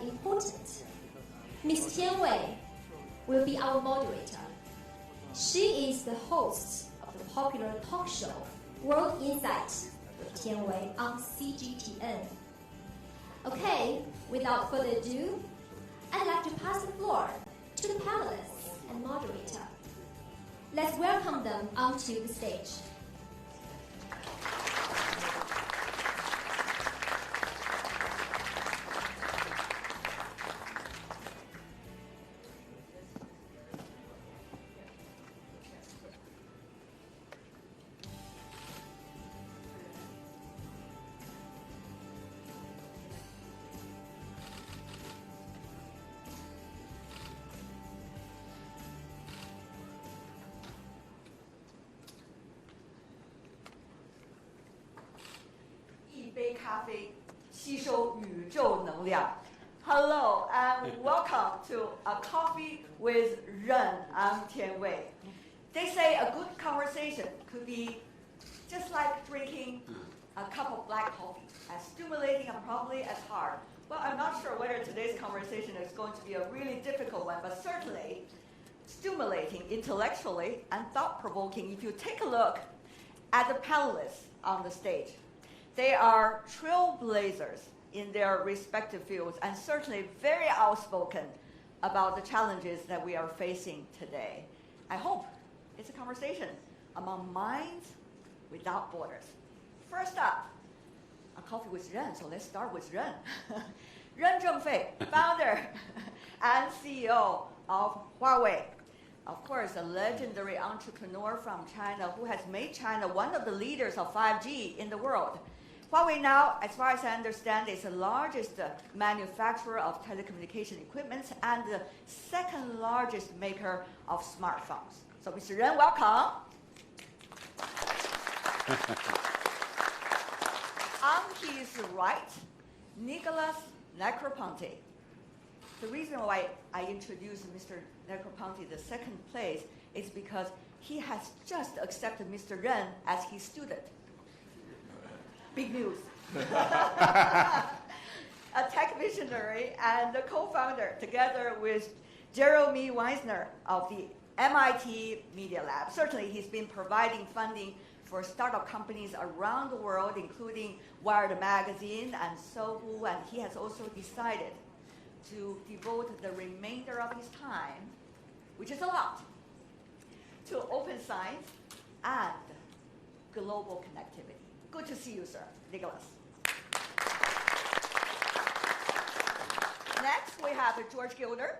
important. Ms. Tian Wei will be our moderator. She is the host of the popular talk show World Insight with Tian Wei on CGTN. Okay, without further ado, I'd like to pass the floor to the panelists and moderator. Let's welcome them onto the stage. Hello and welcome to A Coffee with Ren. I'm Tian Wei. They say a good conversation could be just like drinking a cup of black coffee, as stimulating and probably as hard. Well, I'm not sure whether today's conversation is going to be a really difficult one, but certainly stimulating intellectually and thought-provoking if you take a look at the panelists on the stage. They are trailblazers in their respective fields and certainly very outspoken about the challenges that we are facing today. I hope it's a conversation among minds without borders. First up, A Coffee with Ren, so let's start with Ren. Ren Zhengfei, founder and CEO of Huawei. Of course, a legendary entrepreneur from China who has made China one of the leaders of 5G in the world. Huawei now, as far as I understand, is the largest manufacturer of telecommunication equipment and the second largest maker of smartphones. So, Mr. Ren, welcome. On his right, Nicholas Negroponte. The reason why I introduced Mr. Negroponte the second place is because he has just accepted Mr. Ren as his student. Big news. A tech visionary and the co-founder, together with Jeremy Weisner of the MIT Media Lab. Certainly, he's been providing funding for startup companies around the world, including Wired Magazine and Sohu, and he has also decided to devote the remainder of his time, which is a lot, to open science and global connectivity. Good to see you, sir. Nicholas. Next, we have George Gilder,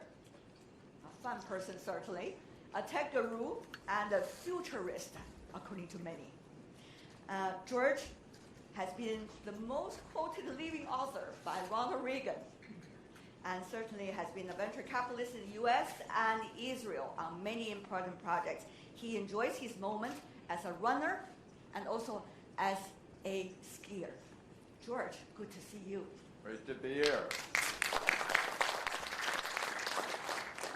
a fun person, certainly, a tech guru and a futurist, according to many. George has been the most quoted living author by Ronald Reagan, and certainly has been a venture capitalist in the US and Israel on many important projects. He enjoys his moment as a runner and also as a skier. George, good to see you. Great to be here.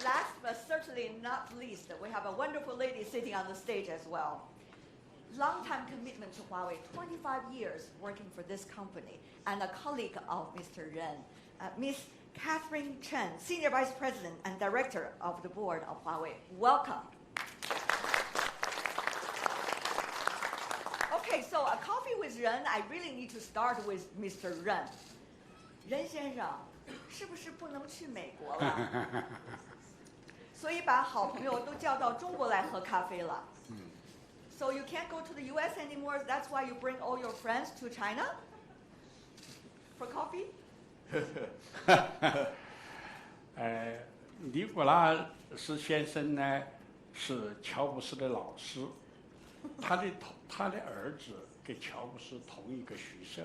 Last but certainly not least, we have a wonderful lady sitting on the stage as well. Long-time commitment to Huawei, 25 years working for this company, and a colleague of Mr. Ren, Ms. Catherine Chen, Senior Vice President and Director of the Board of Huawei. Welcome. Okay, so A Coffee with Ren, I really need to start with Mr. Ren. 任先生，是不是不能去美国了？所以把好朋友都叫到中国来喝咖啡了。So you can't go to the U.S. anymore. That's why you bring all your friends to China for coffee. 尼古拉斯先生呢是乔布斯的老师，他的儿子跟乔布斯同一个学校。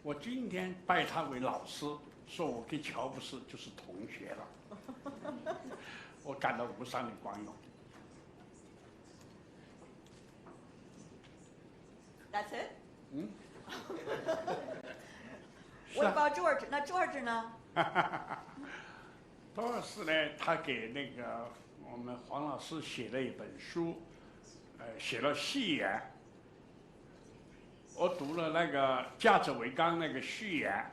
我今天拜他为老师，说我跟乔布斯就是同学了，我感到无上的光荣。That's it? What about George? 那 George 呢？George 呢，他给那个我们黄老师写了一本书，写了序言。我读了那个《价值为纲》那个序言，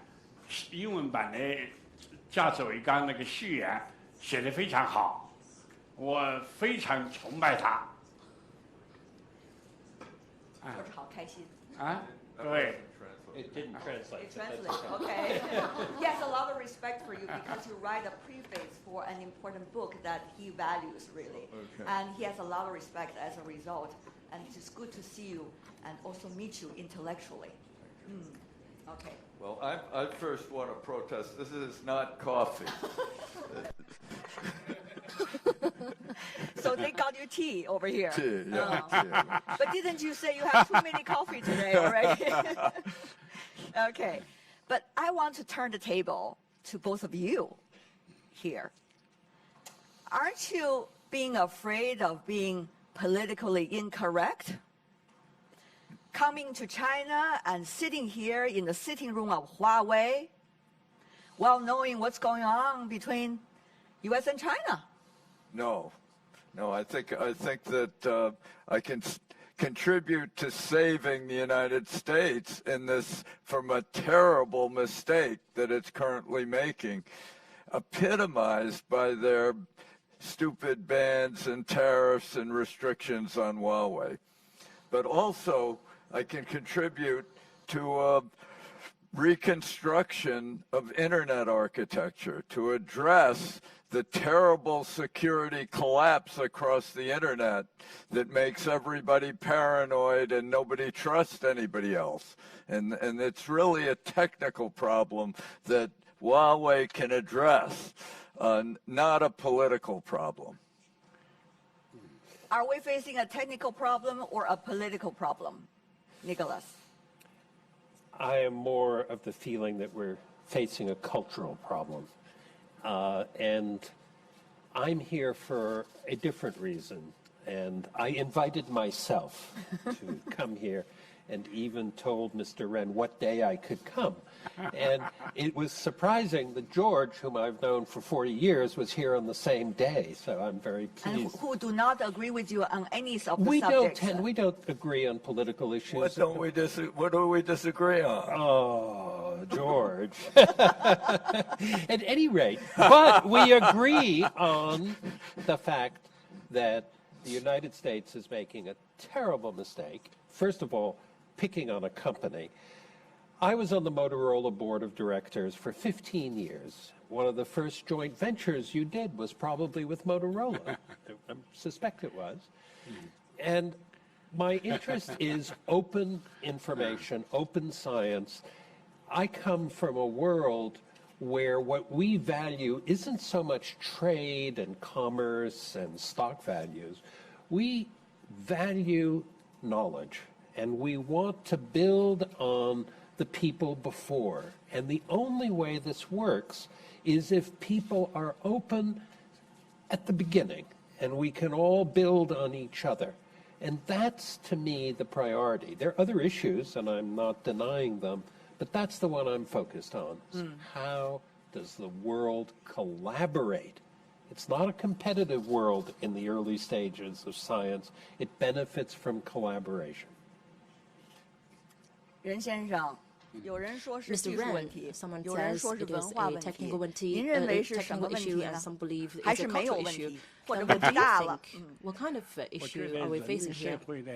英文版的价值为纲那个序言写得非常好，我非常崇拜他。说是好开心。啊，对。It didn't translate. It translates, okay. He has a lot of respect for you because you write a preface for an important book that he values, really. Okay. And he has a lot of respect as a result. And it's good to see you and also meet you intellectually. Okay. Well, I first want to protest. This is not coffee. So they got you tea over here. Tea, yeah. Tea. But didn't you say you have too many coffee today already? Okay. But I want to turn the table to both of you here. Aren't you being afraid of being politically incorrect? Coming to China and sitting here in the sitting room of Huawei while knowing what's going on between U.S. and China? No, I think that I can contribute to saving the United States in this from a terrible mistake that it's currently making, epitomized by their stupid bans and tariffs and restrictions on Huawei. But also, I can contribute to a reconstruction of internet architecture to address the terrible security collapse across the internet that makes everybody paranoid and nobody trusts anybody else. And it's really a technical problem that Huawei can address, not a political problem. Are we facing a technical problem or a political problem, Nicholas? I am more of the feeling that we're facing a cultural problem. And I'm here for a different reason. And I invited myself to come here and even told Mr. Ren what day I could come. And it was surprising that George, whom I've known for 40 years, was here on the same day. So I'm very pleased. And who do not agree with you on any of the We subjects? we don't agree on political issues. What do we disagree on? Oh, George. At any rate, but we agree on the fact that the United States is making a terrible mistake. First of all, picking on a company. I was on the Motorola board of directors for 15 years. One of the first joint ventures you did was probably with Motorola. I suspect it was. And my interest is open information, open science. I come from a world where what we value isn't so much trade and commerce and stock values. We value knowledge, and we want to build on the people before. And the only way this works is if people are open at the beginning, and we can all build on each other. And that's, to me, the priority. There are other issues, and I'm not denying them, but that's the one I'm focused on. How does the world collaborate? It's not a competitive world in the early stages of science. It benefits from collaboration. 任先生，有人说是 Mr. 技术问 Ren, 题， someone 有人 says 说是 it 文 is 化 a 问题 technical 问题，您认为是什么 technical 问题 issue, 呢 and some believe 还 it's 是 a 没有 cultural 问 issue. 题，或者 Then 问 what 题 do you 大了 think?？What kind of 我觉 issue 得 are we 人类 facing 社 here? 会的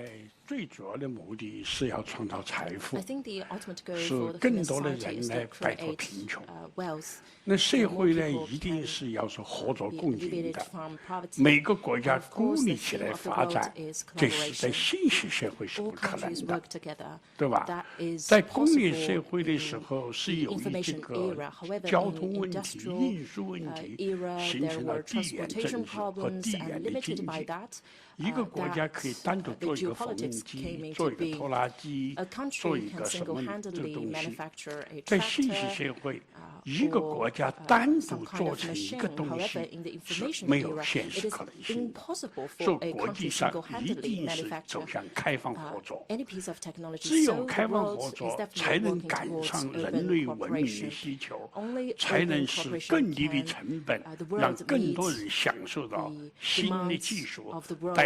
最主要的目的是要创造财富 I，think the ultimate goal 使 for the 更 human 多的 society 人 is 来 to 摆脱 create 贫穷。 wealth, 那社会呢， more people 一定 can 是要是合作 be 共赢 alleviated 的。 from poverty. 每个国家 Of 孤 course, 立 the 起 theme 来 of the 发 world 展， is 这是在 collaboration. 信息社会是 All 不可能 countries 的 work，together. 对吧 That？is 在工业 possible 社会的时候，是 in 由于这 information 个 era. However, 交 in 通问题、 industrial 运输问题 era, 形 there 成了 were 地缘政 transportation 治和 problems 地 and 缘的 limited 经 by 济。 that. 一个国家可以单独 that 做一个缝纫 geopolitics 机， came 做 into 一个拖 being. 拉机 A，做一 country 个 can 什么这个 single-handedly 东西。 manufacture a 在信息 tractor, 社会，一个国家单 some 独 kind 做 of 成一 machine. 个东 However, 西 in the 是 information 没有 era, 现 it 实 is 可能性。 impossible 所 for 以 a 国际 country 上一 single-handedly 定是 manufacture 走向开放合作。 any piece of technology. 只有 So 开 the 放 world 合 is 作， definitely 才能 working 赶 towards 上人 urban 类文明的 cooperation. 需求， Only 才 urban 能使 cooperation 更低的 can, 成本 the world 让更多 meets 人享受到 the 新的 demands 技术 of the world 带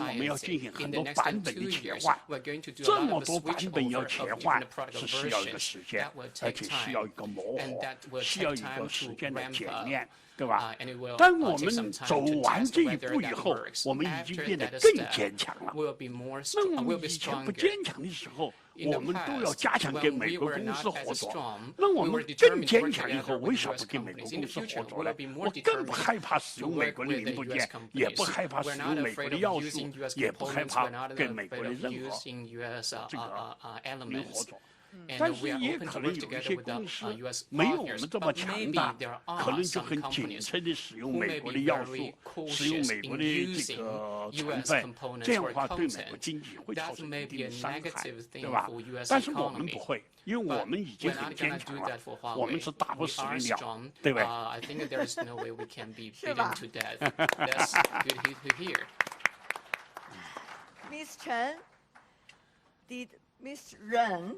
我们要 society. 进行很 In 多 the next 版本 2的切 years, 换。 we're going to do a 这 lot 么 of the 多版本要 switchover 切 of 换 different product 是需要一个 versions 时间 that will， 而 take 且需要一 time, 个磨 and 合， that will 需要 take 一个 time 时 to 间的 ramp 检 up. 验，对吧？ And it will 当我 take 们 some 走 time to 完 test 这一 whether 步以 that 后， works. 我们已经 After 变得 that 更 step, 坚强了。 we'll be more 那 strong. 我 We'll 们 be 以前不 stronger. 坚强的时候， In 我 the 们都要 past, 加强跟 when 美 we 国 were 公司 not 合 as 作。 strong, 那我 we 们 were 更 determined to 坚 work 强以 together 后， with 为啥 US 不跟美国 companies. In 公 the 司合 future, 作 we 呢 will be？ 我 more 更不 determined 害怕使 to 用美 work 国的 with 零 the 部件 US，也不 companies. 害怕使 We're 用 not 美国 afraid 的 of 要素 using US， 也不害 components. 怕 We're not 跟美国 afraid 的 of 任何 using US 这个零合 elements. 作。And we are open to work together with the U.S. 没有我 partners. 们这么 But 强 maybe 大， there 可 are 能就 some 很谨 companies 慎地使用 who 美 may 国 be 的要 very 素，使用 cautious 美国 in 的这 using 个成 U.S. 分， components 这样 or 的话对美国 content. 经济会造 That 成 may 一 be 定 a 的伤害， negative thing 对吧 for U.S. 但是我们 economy. 不会，因为我 But 们已经 we're 很 not 坚 gonna 强 do 了 that for， 我们 Huawei. 是打不 We 死的 are 鸟， strong. 对不对？ I think that there is no way we can be 是吧？ beaten to death. That's good to hear. Ms. Chen, did Ms. Ren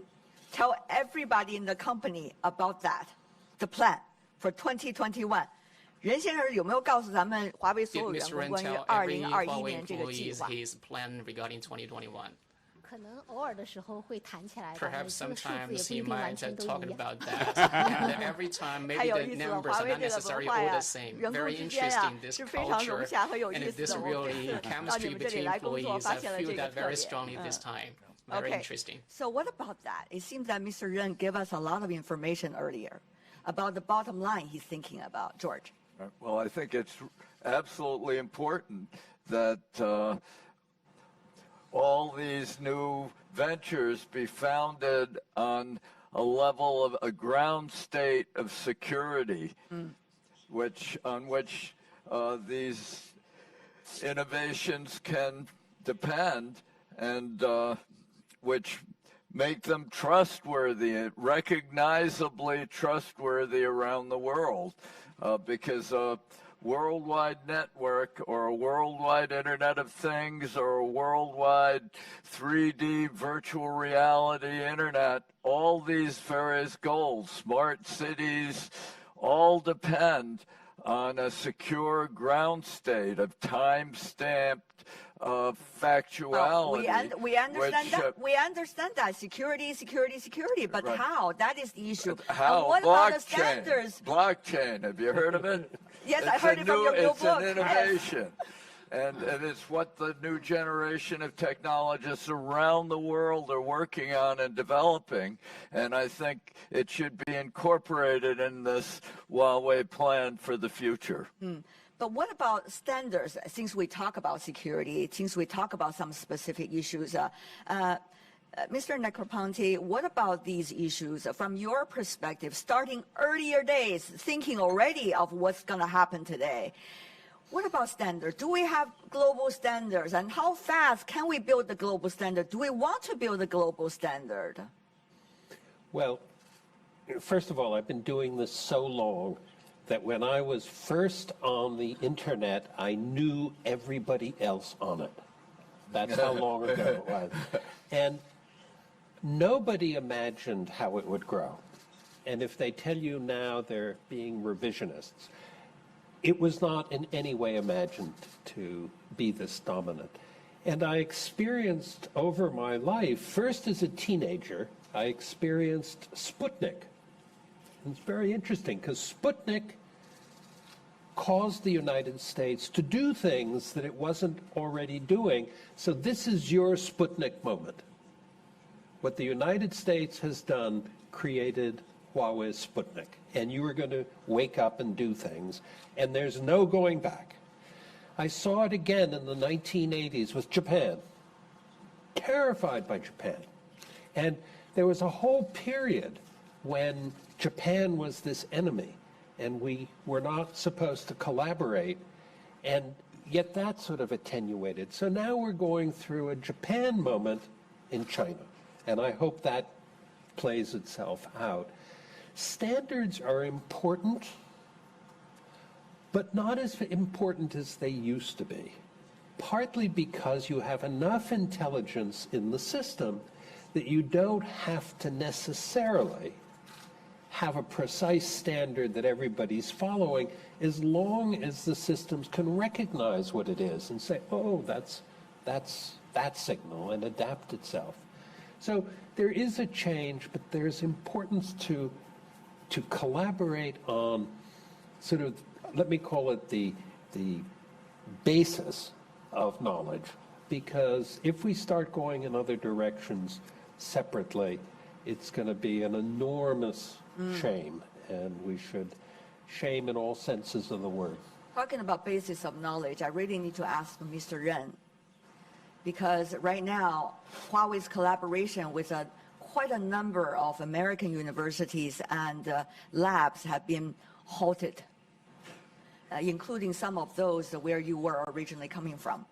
tell everybody in the company about that, the plan for 2021? 任先生有没有告诉咱们华为所 Did 有员 Mr. 工 Ren 关于 tell 2021 every Huawei 年这个计 employees 划？ his plan regarding 2021? 可能偶尔的时候会谈起来吧，每 Perhaps 次的数字 sometimes 也不 he 一定完 might 全都 talk 一样。 about that. And every time, 太 maybe 有 the 意思了， numbers 华 are 为 not 这个 necessarily 文化 all 呀 the same. 员工 Very 之间呀 interesting, this 是非常融 culture 洽和有 and 意思 this 的。我 really 这次到 chemistry 你们这里 between 来工作， employees. 发 I 现了 feel 这个 that 特 very 点。 strongly this time. Very Okay. interesting. So what about that? It seems that Mr. Ren gave us a lot of information earlier about the bottom line he's thinking about. George. Well, I think it's absolutely important that all these new ventures be founded on a level of a ground state of security, on which these innovations can depend, and which make them trustworthy, recognizably trustworthy around the world, because a worldwide network or a worldwide Internet of Things or a worldwide 3D virtual reality Internet, all these various goals, smart cities, all depend on a secure ground state of time-stamped factuality. We understand which, that. We understand that security. But Right. how? That is the issue. How? And what about the Blockchain. standards? Blockchain. Have you heard of it? Yes, I It's heard a it from new- your new It's book. an innovation. And it's what the new generation of technologists around the world are working on and developing. And I think it should be incorporated in this Huawei plan for the future. But what about standards? Since we talk about security, since we talk about some specific issues, Mr. Negroponte, what about these issues from your perspective, starting earlier days, thinking already of what's going to happen today? What about standards? Do we have global standards? And how fast can we build the global standard? Do we want to build a global standard? Well, first of all, I've been doing this so long that when I was first on the internet, I knew everybody else on it. That's how long ago it was. And nobody imagined how it would grow. And if they tell you now they're being revisionists, it was not in any way imagined to be this dominant. And I experienced over my life, first as a teenager, I experienced Sputnik. It's very interesting because Sputnik caused the United States to do things that it wasn't already doing. So this is your Sputnik moment. What the United States has done created Huawei's Sputnik. And you are going to wake up and do things. And there's no going back. I saw it again in the 1980s with Japan. Terrified by Japan. And there was a whole period when Japan was this enemy and we were not supposed to collaborate, and yet that sort of attenuated. So now we're going through a Japan moment in China, and I hope that plays itself out. Standards are important, but not as important as they used to be, partly because you have enough intelligence in the system that you don't have to necessarily have a precise standard that everybody's following, as long as the systems can recognize what it is and say, oh, that's that signal, and adapt itself. So there is a change, but there's importance to collaborate on sort of, let me call it the basis of knowledge, because if we start going in other directions separately, it's going to be an enormous shame, and we should shame in all senses of the word. Talking about basis of knowledge, I really need to ask Mr. Ren, because right now, Huawei's collaboration with a quite a number of American universities and labs have been halted, including some of those where you were originally coming from.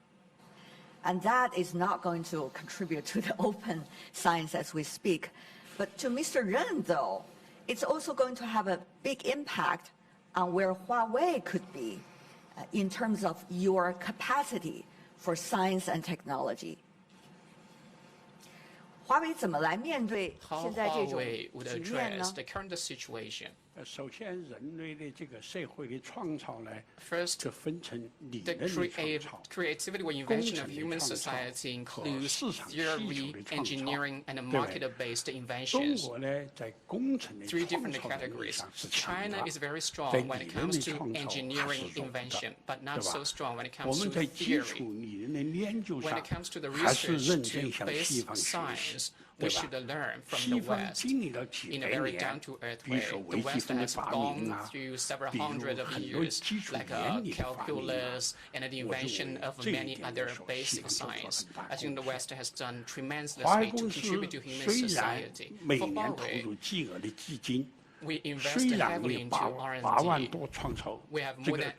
And that is not going to contribute to the open science as we speak. But to Mr. Ren, though, it's also going to have a big impact on where Huawei could be in terms of your capacity for science and technology. 华为怎么来面对 How 现在这种 Huawei would 局面呢 address the current situation? 首先，人类的这个社会的创造呢， First, 就分成理 the 论的创造。 creativity or invention of human society includes theory, engineering, and market-based 中 inventions. 国呢，在工程的 Three 创 different 造能力 categories. 上是强 China 的， is very 在 strong when 理 it 论 comes 的 to 创造还是 engineering 弱的， invention, but 对 not 吧 so strong when it 我 comes 们 to 在基 theory. 础理论的研究 When 上 it comes to the 还是 research 认真 to 向西 base 方学习， science, 对 we 吧 should learn from 西 the 方 West 经历了几 in a 百 very 年， down-to-earth 比如 way. 说 The 微积 West 分的 has 发 gone 明啊， through several 比如 hundred of 很多 years, 基础 like 原理的发明啊， calculus and the 我认 invention 为 of 这一 many 点 other 来说，西 basic 方做出了 science. 很大 I 贡 think the 献。 West has done 华为 tremendously to 公司 contribute to human 虽然 society. 每 For 年投 Huawei, 入巨额的基金， we invest 虽然 heavily 有 into 8万 R&D. 多创造 We have 这 more 个 than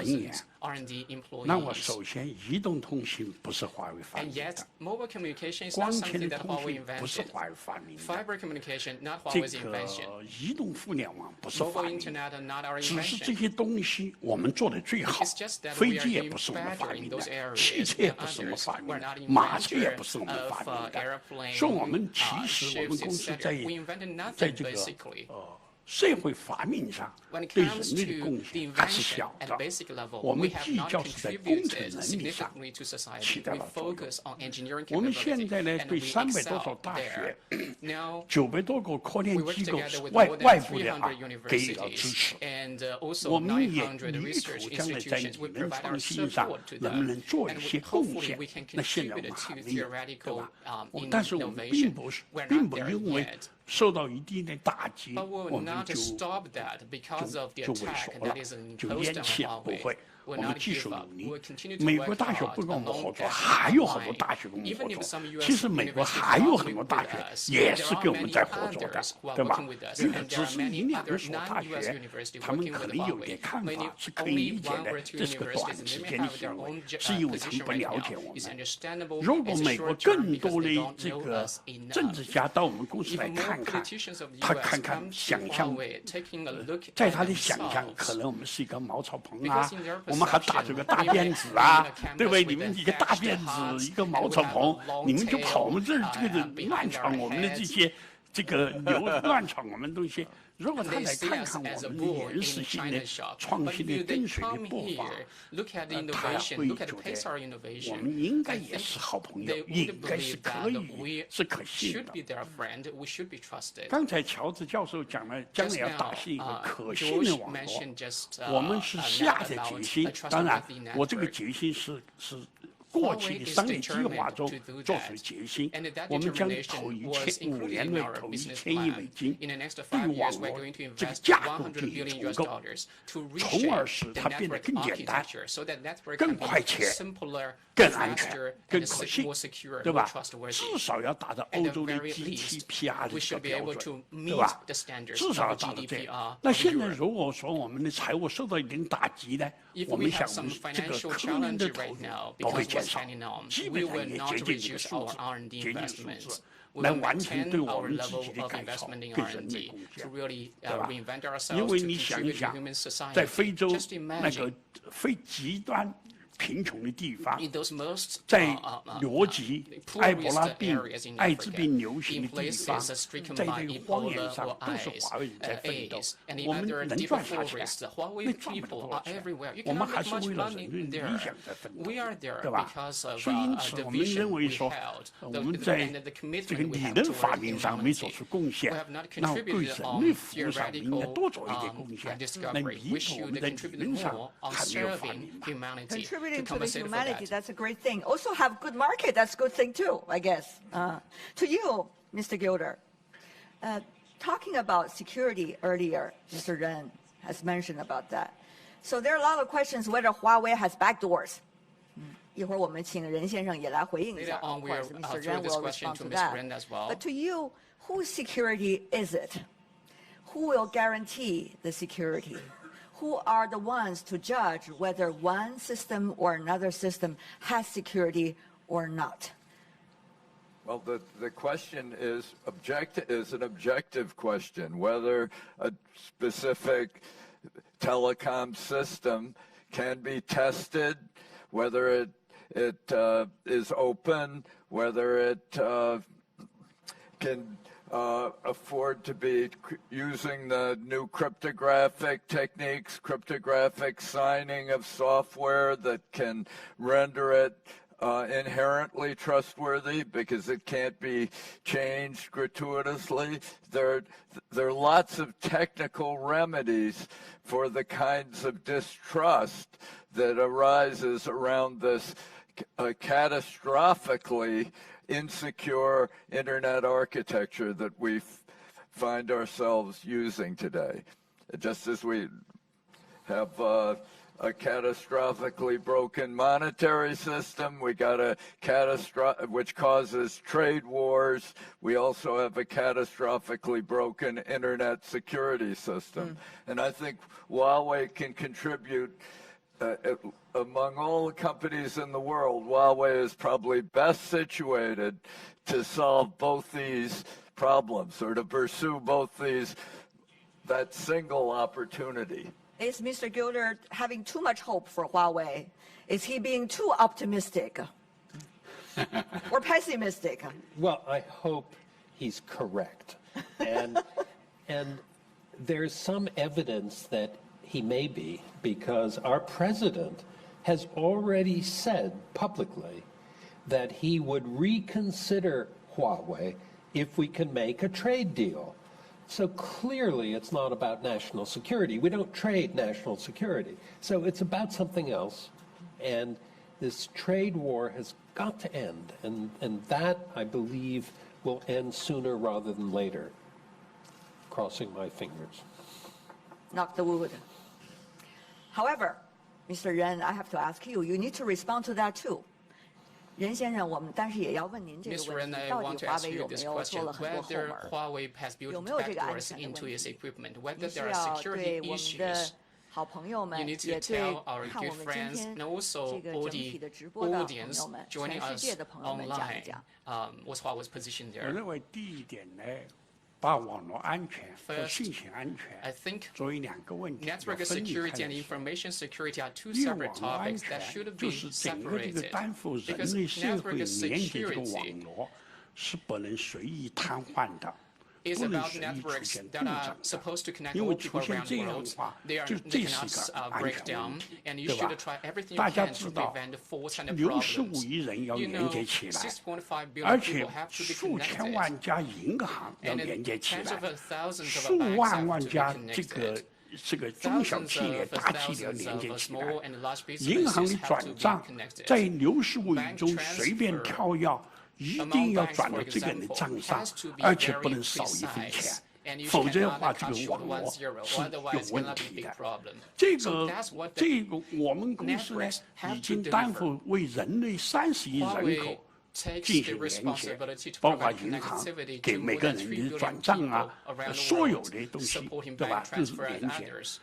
人员， 80,000 R&D 那我 employees. 首先，移动通信不是华为发 And 明 yet, 的， mobile communication is 光 not 纤 something 的 that 通 Huawei 讯不是 invented. 华为发明的， Fiber communication, not 这 Huawei's invention. 个移动互联网不是发 Mobile 明的， internet are not our 只是这 invention. 些东西我们做的最好 It's just that， 飞 we are 机也 doing 不是我们 better 发 in 明的 those， 汽 areas 车也 than 不是我们 others. 发明 We're 的 not， 马车也 inventor 不是我们 of 发明的， airplane, 所以我们其实我们 ships, 公司 etc. 在 We invented 在 nothing 这个 basically. 社会发明上 When it 对人 comes 类的 to 贡 the 献还是 invention 小 at 的 basic level, 我 we 们 have 聚 not 焦是在工 contributed 程能力上 significantly to 起 society. 到 We 了作用。 focus on engineering 我们现 capability, 在呢， and 对 we 300多所 excel 大学 there. Now, ，900多个科研 we work 机构 together 是 with 外 more 外 than 部的 300给予了支 universities 持。 and also 我们也900力 research 图将来在 institutions. We 理论 provide 创 our 新上 support to 能不 them, 能做 and 一些 we, 贡 hopefully 献 we can？那现在我 contribute 们还 to 没有，对 theoretical 吧？ in 但是我们并 innovation. 不是， We're 并 not 不 there 因为 yet. 受到一定的打击， But we 我 will 们 not 就 stop that because of the 就萎 attack 缩了 that is，就 imposed 咽 on 气了，不 Huawei. 会。我 We'll 们 not 继 give 续 up. 努力 We'll。continue to 美国 work 大学 hard 不跟我们合 along 作， that 还有很多 line. 大学跟我们 Even 合 if 作 some。US 其实美国 universities 还 are 有 working 很多 with 大学 us. 也 There 是 are 跟我们 many 在合作的 others，who are 对吧 working with？us, 并不 and 只 there are 是 many 1、2 other 所大 non-US 学， universities 他们 working 可 with 能有点 Huawei. 看 Many 法，是可以 only 理解 one 的， or two 这是个短 universities 时 they may 间的 have their 行为 own，是因为他们 position 不 right 了 now. 解我 It's 们。 understandable. 如果 It's 美国 short term 更 because 多 they 的 don't 这 know 个 us 政治 enough. 家到我们公司 If 来 more 看看， politicians of the 他 US 看看 come to 想象， Huawei, taking a look 在 at 他的想象， themselves, 可能我们是一个茅草棚啊 because in their，我们还打着个大 perception, 辫 we 子 may 啊 be in a，对不对？ campus 你们 with 一个大 thatched 辫子， huts, 一个 and 茅 we 草 have a 棚， long 你们就 tail, 跑我们这儿这个 behind 乱 our 闯我们的这 heads. 些这个乱闯我们东西。如果他 They 来 see 看 us 看 as 我 a 们的 bull 原 in 始性 China 的 shop. 创 But 新的 if they 跟随的 come 步伐 here,，look at the 他 innovation, 会 look at 觉 the pace of our 得我 innovation. 们应该 I 也 think 是好朋友， they 应 would 该是 believe 可 that 以 we 是可信 should 的。 be their friend, we should be trusted. 刚才乔治教授讲了，将来 Just 要 now, 打信一个可信 George 的网络。 mentioned just 我们是 now 下着 about 决心 a，当然 trustworthy，我这个 network. 决心是过去的商业计划中做出的决心。我们将投5年内投1000亿美金，对于网络这个架构进行重构，从而使它变得更简单、更快捷、更安全、更可信，对吧？至少要达到欧洲的 GDPR 的这个标准，对吧？至少要达到这样。那现在如果说我们的财务受到一定打击呢，我们想我们这个可能的投入都会减少，基本上也接近这个数字，接近数字。来完成对我们自己的改造，对人类贡献，对吧？因为你想一想，在非洲那个非极端贫穷的地方，在疟疾、埃博拉病、艾滋病流行的地方，在这个荒原上都是华为人在奋斗。我们能赚啥钱？那赚不了多少钱。我们还是为了人类理想在奋斗，对吧？所以因此，我们认为说，我们在这个理论发明上没做出贡献，那对人类服务上应该多做一点贡献，来弥补我们在理论上还没有发明嘛。Contributing to the humanity, that's a great thing. Also have good market, that's a good thing too, I guess. To you, Mr. Gilder, talking about security earlier, Mr. Ren has mentioned about that. So there are a lot of questions whether Huawei has backdoors. 一会儿我们请任先生也来回应一 Later 下。 on, Of we'll course, Mr. throw Ren this will question respond to to Mr. that. Ren as well. But to you, whose security is it? Who will guarantee the security? Who are the ones to judge whether one system or another system has security or not? Well, the question is an objective question, whether a specific telecom system can be tested, whether it is open, whether it can afford to be using the new cryptographic techniques, cryptographic signing of software that can render it inherently trustworthy because it can't be changed gratuitously. There are lots of technical remedies for the kinds of distrust that arises around this catastrophically insecure internet architecture that we find ourselves using today. Just as we have a catastrophically broken monetary system, we got which causes trade wars. We also have a catastrophically broken internet security system. And I think Huawei can contribute. Among all the companies in the world, Huawei is probably best situated to solve both these problems or to pursue both these, that single opportunity. Is Mr. Gilder having too much hope for Huawei? Is he being too optimistic or pessimistic? Well, I hope he's correct. And there's some evidence that he may be, because our president has already said publicly that he would reconsider Huawei if we can make a trade deal. So clearly it's not about national security. We don't trade national security. So it's about something else. And this trade war has got to end. And that, I believe, will end sooner rather than later. Crossing my fingers. Knock the wood. However, Mr. Ren, I have to ask you, you need to respond to that too. 任先生，我们但是也要问您这个 Mr. 问 Ren, 题： I 到 want 底 to 华 ask 为 you 有没 this 有 question: 做了很多后 whether 门？ Huawei has built 有没有这个安 backdoors 全的 into 问 its 题？ equipment? 您 Whether 需 there are 要 security 对我们的 issues? 好朋友们， You need to 也对 tell our 看我 good 们今 friends 天 and also 这个 all 整体 the 的直播的朋 audience 友们， joining 全世 us 界的朋友们讲一 online. 讲。 What's Huawei's position 我 there? 认为第一点呢，把网络安全和 First, 信息安 I 全 think 作为两个问题要 network 分离 security 开 and 来说。 information security are two 因为 separate 网络安 topics 全 that should 就 be 是整个这个 separated. 担负人 Because 类社会 network 连接这个 security 网络是不能随意瘫痪的， is 不能 about 随意出 networks 现 that 故 are 障的。 supposed to connect 因 all 为 people 出现 around 这 the 样的 world. 话， They 就 cannot 是一个安 break 全 down, 问题， and you 对吧 should try everything you 大家 can 知 to 道 prevent faults and ，65 problems. 亿人要 You 连 know, 接起来， 6.5 billion 而且 people have to be 数千 connected. 万家银行要 And 连接起 tens 来 of，thousands of 数 banks 万 have 万 to be 家这个 connected. 这个中小 Thousands 企业、 of 大企业要 thousands 连接 of 起来。 small and large 银行 businesses 的 have 转 to be 账 connected. 在65亿 Bank 中随便 transfer 跳跃，一定要转到这个人的账上，而且不能少一分钱。 And you 否则的 cannot 话，这 cut 个 short 网络 1-0, 是有 otherwise 问 cannot 题 be a big 的。 problem. 这 So 个 that's what 这 the 个我们公司呢 networks have 已 to 经担 deliver. 负为人类30亿人 Huawei 口 takes 进 the 行连接， responsibility to 包括 provide 银行 connectivity 给 to 每 more 个 than 人 3的 billion 转账 people 啊， around the 所有 world, 的东西， supporting 对吧 bank？ 这是 transfer 连 and 接。 others.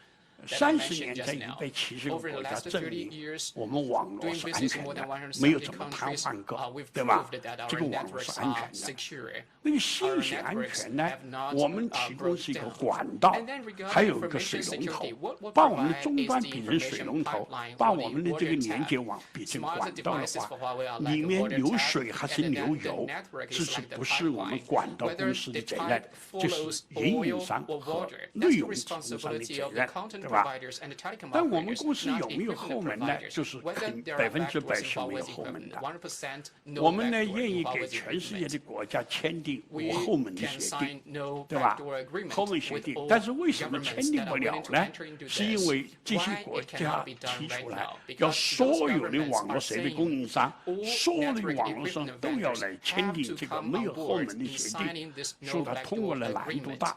that I 30 mentioned 年在 just now. 170个 Over the 国家 last 证 30明， years, 我们网络 doing 是安 business 全 in more than 的，没有 170怎么瘫 countries, 痪过， we've 对吧 proved that？这 our 个网络是 networks 安 are 全的。 secure. 那个信 Our 息安 networks 全呢 have？ not 我们提供是一个 broken down. 管道 And then， regarding 还有一个 information 水龙头 security, what， 把我们的 provide 终 is 端 the 变成水 information 龙头， pipeline 把 or 我 the 们的这个 water 连接 tap. 网变成 Smart 管道的 devices 话 for Huawei are， 里 like a 面 water 流 tap, 水还是 and 流 then the 油， network 这 is 是 like the 不是我们 pipeline. 管道 Whether 公司的 the 责任 pipe， 这是 follows 运营 oil 商 or 和 water. 内 That's the 容提供商的 responsibility 责 of the 任， content 对吧？ providers and the telecom 但我们 operators, 公司 not 有没有 equipment 后门呢？ providers. 就是 Whether 肯 there are 100%是 backdoors 没 in 有 Huawei's 后门 equipment, 的。 100% no 我们呢 backdoor 愿 in 意给 Huawei's 全世界 equipment. 的国家签订 We 无后门的 can 协 sign 定， no 对吧？ backdoor agreement 后门协 with 定， all 但是为什么签 governments 订 that 不 are 了 willing to 呢？ enter into 是因 this. 为这些 Why 国 it 家 cannot be 提 done 出 right 来 now？ 要 Because 所 those 有的 governments 网络 are 设备 saying 供应商、 all 所有的 network 网络商 equipment 都要 vendors 来签 have 订 to 这个 come 没 on 有后 board 门的 in 协定， signing this 说 no 它通过 backdoor 的难度 agreement. 大。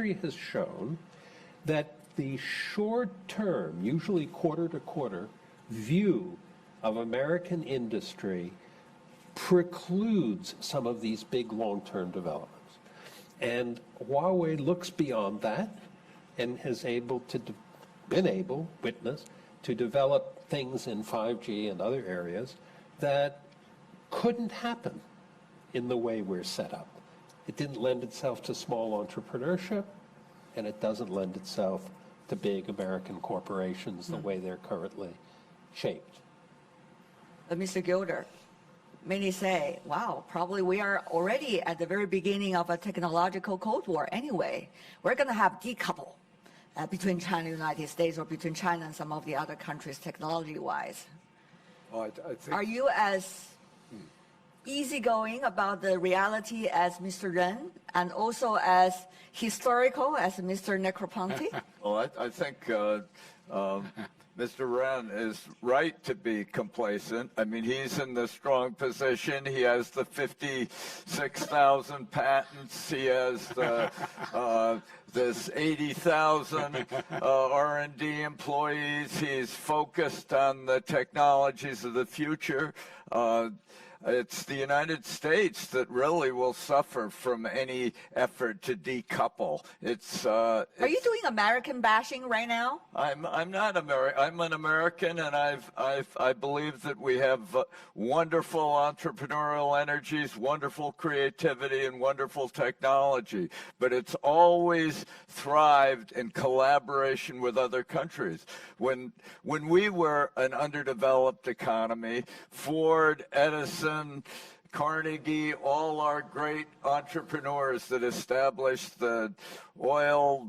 history has shown that the short-term, usually quarter-to-quarter, view of American industry precludes some of these big long-term developments. And Huawei looks beyond that and has been able, witness, to develop things in 5G and other areas that couldn't happen in the way we're set up. It didn't lend itself to small entrepreneurship, and it doesn't lend itself to big American corporations the way they're currently shaped. Mr. Gilder, many say, wow, probably we are already at the very beginning of a technological Cold War anyway. We're going to have decouple between China and the United States, or between China and some of the other countries technology-wise. Well, I think, Are you as easygoing about the reality as Mr. Ren, and also as historical as Mr. Negroponte? well, I think Mr. Ren is right to be complacent. I mean, he's in the strong position. He has the 56,000 patents. He has the, this 80,000 R&D employees. He's focused on the technologies of the future. It's the United States that really will suffer from any effort to decouple. Are you doing American bashing right now? I'm not American. I'm an American, and I believe that we have wonderful entrepreneurial energies, wonderful creativity, and wonderful technology. But it's always thrived in collaboration with other countries. When we were an underdeveloped economy, Ford, Edison, Carnegie, all our great entrepreneurs that established the oil,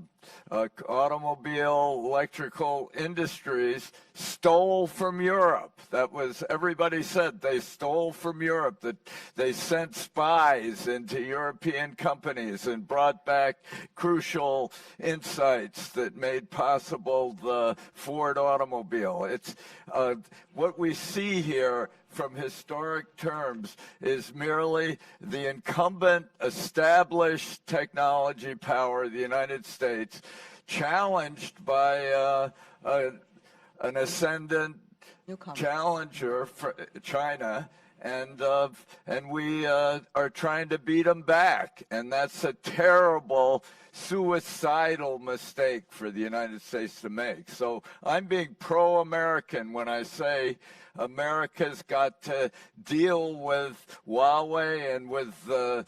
automobile, electrical industries stole from Europe. That was, everybody said they stole from Europe, that they sent spies into European companies and brought back crucial insights that made possible the Ford automobile. It's what we see here from historic terms is merely the incumbent established technology power of the United States challenged by an ascendant challenger, China, and we are trying to beat them back. And that's a terrible, suicidal mistake for the United States to make. So I'm being pro-American when I say America's got to deal with Huawei and with the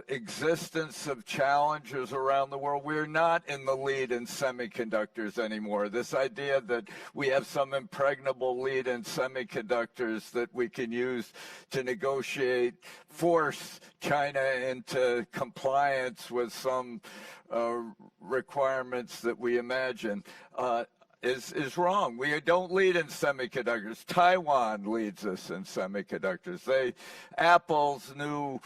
existence of challengers around the world. We're not in the lead in semiconductors anymore. This idea that we have some impregnable lead in semiconductors that we can use to negotiate, force China into compliance with some requirements that we imagine, is wrong. We don't lead in semiconductors. Taiwan leads us in semiconductors. Apple's new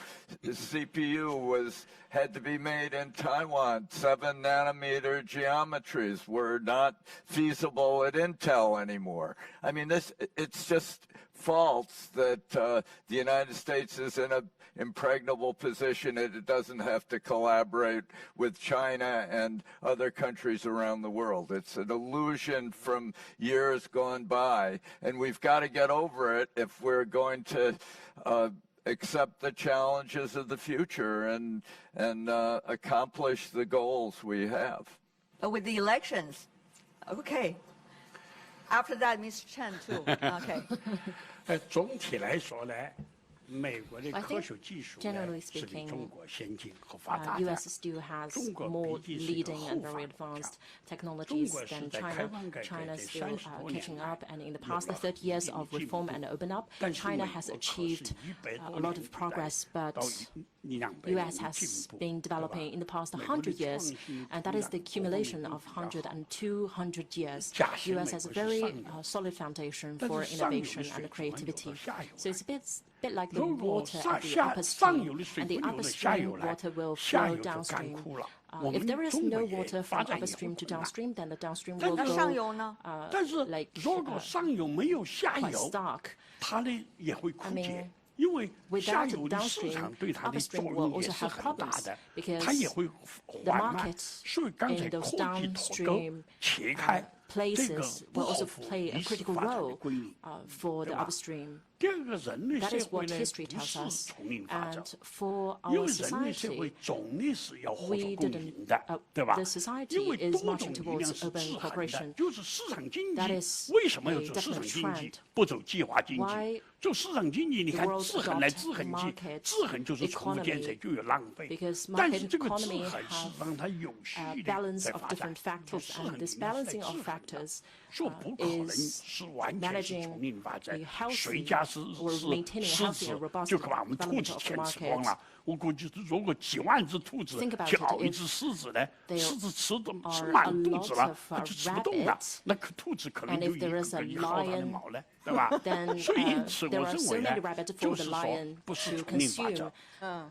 CPU had to be made in Taiwan. 7-nanometer geometries were not feasible at Intel anymore. I mean, it's just false that the United States is in an impregnable position. It doesn't have to collaborate with China and other countries around the world. It's an illusion from years gone by, and we've got to get over it if we're going to accept the challenges of the future and accomplish the goals we have. But with the elections, okay. After that, Mr. Chen too. Okay. 总体来说呢，美国的 I 科 think 学技术 generally 呢是比 speaking, 中国先进和发达的。 U.S. still has 中国 more 毕竟是一个 leading 后 and 发 very 国家 advanced technologies 中国是 than 在开 China. 放改革 China 这 still 30多 catching 年 up, and in the 有 past 了 30 years of 进步 reform and open up, 但是 China 美 has 国可是 achieved 100 多 a lot 年 of 以来 progress, but 到200 年 U.S. 的 has 进步， been 对吧？ developing in the past 美国的 100 years, 创新 and that is the 发展各方面 accumulation 都 of 比较好 100 and 200 years. 假设 U.S. 美 has a 国是 very 上游 solid foundation 但 for 是上游的 innovation 水 and 准有 creativity. 了下游 So 来 it's a bit like the 如果 water at the 上 upstream, 游的水 and 不 the 流到下 upstream 游来， water will 下 flow 游就干 downstream. 枯了。我 If 们 there is 中国 no 也 water 发 from 展也会 upstream to 困难。 downstream, then the downstream 但 will 那 go 上游呢？ 但是 like 如果上游没有下 quite 游， stark. 它的也会枯 I 竭 mean,，因为 without 下游的市 downstream, 场对它的 upstream 作 will 用也 also 是 have 很大 problems 的， because 它也会 the 缓慢 market。 所以刚才 in those 科技脱钩 downstream 切开 places will also play a critical role for the upstream. 第二个，人类 That 社 is 会 what 呢 history 不 tells 是 us. 丛林法则 And，for 因 our 为人类社会 society, 总的是要合作 we 共 didn't, 赢的，对吧 the？society 因为 is 多 marching 种力量 towards 是 open 制衡的， cooperation. 就是市场经 That 济 is 为什么要 a 走市场 definite 经 trend. 济，不走计划经济 Why？走市场经济，你 the 看 world 制衡来 adopt 制衡去， market 制衡就是重复建设 economy 就有浪费 because。但 market 是这个制 economy 衡是 have 让它有序 a 的 balance 在 of 发展 different，做 factors, 市场 and this 经济是在 balancing 制 of 衡的 factors 说不可能 is 是完全是 managing 丛林法则 a，healthy 谁家是 or maintaining a 狮 healthy 子 and robust 就把我们兔 development 子 of the 全吃 market. 光了。我估计如果几万只兔子 Think about 去 it, 熬一 if 只狮子呢， there 狮子吃 are 满 a 肚 lot 子了 of，它就吃不动了 rabbits，那可兔子可能 and 就 if 一 there 个 is a 个一薅它的 lion，毛了，对吧？ then 所以因此 there 我 are 认 so 为 many 呢 rabbits，就 for 是 the 说 lion 不是 to 丛林法 consume 则，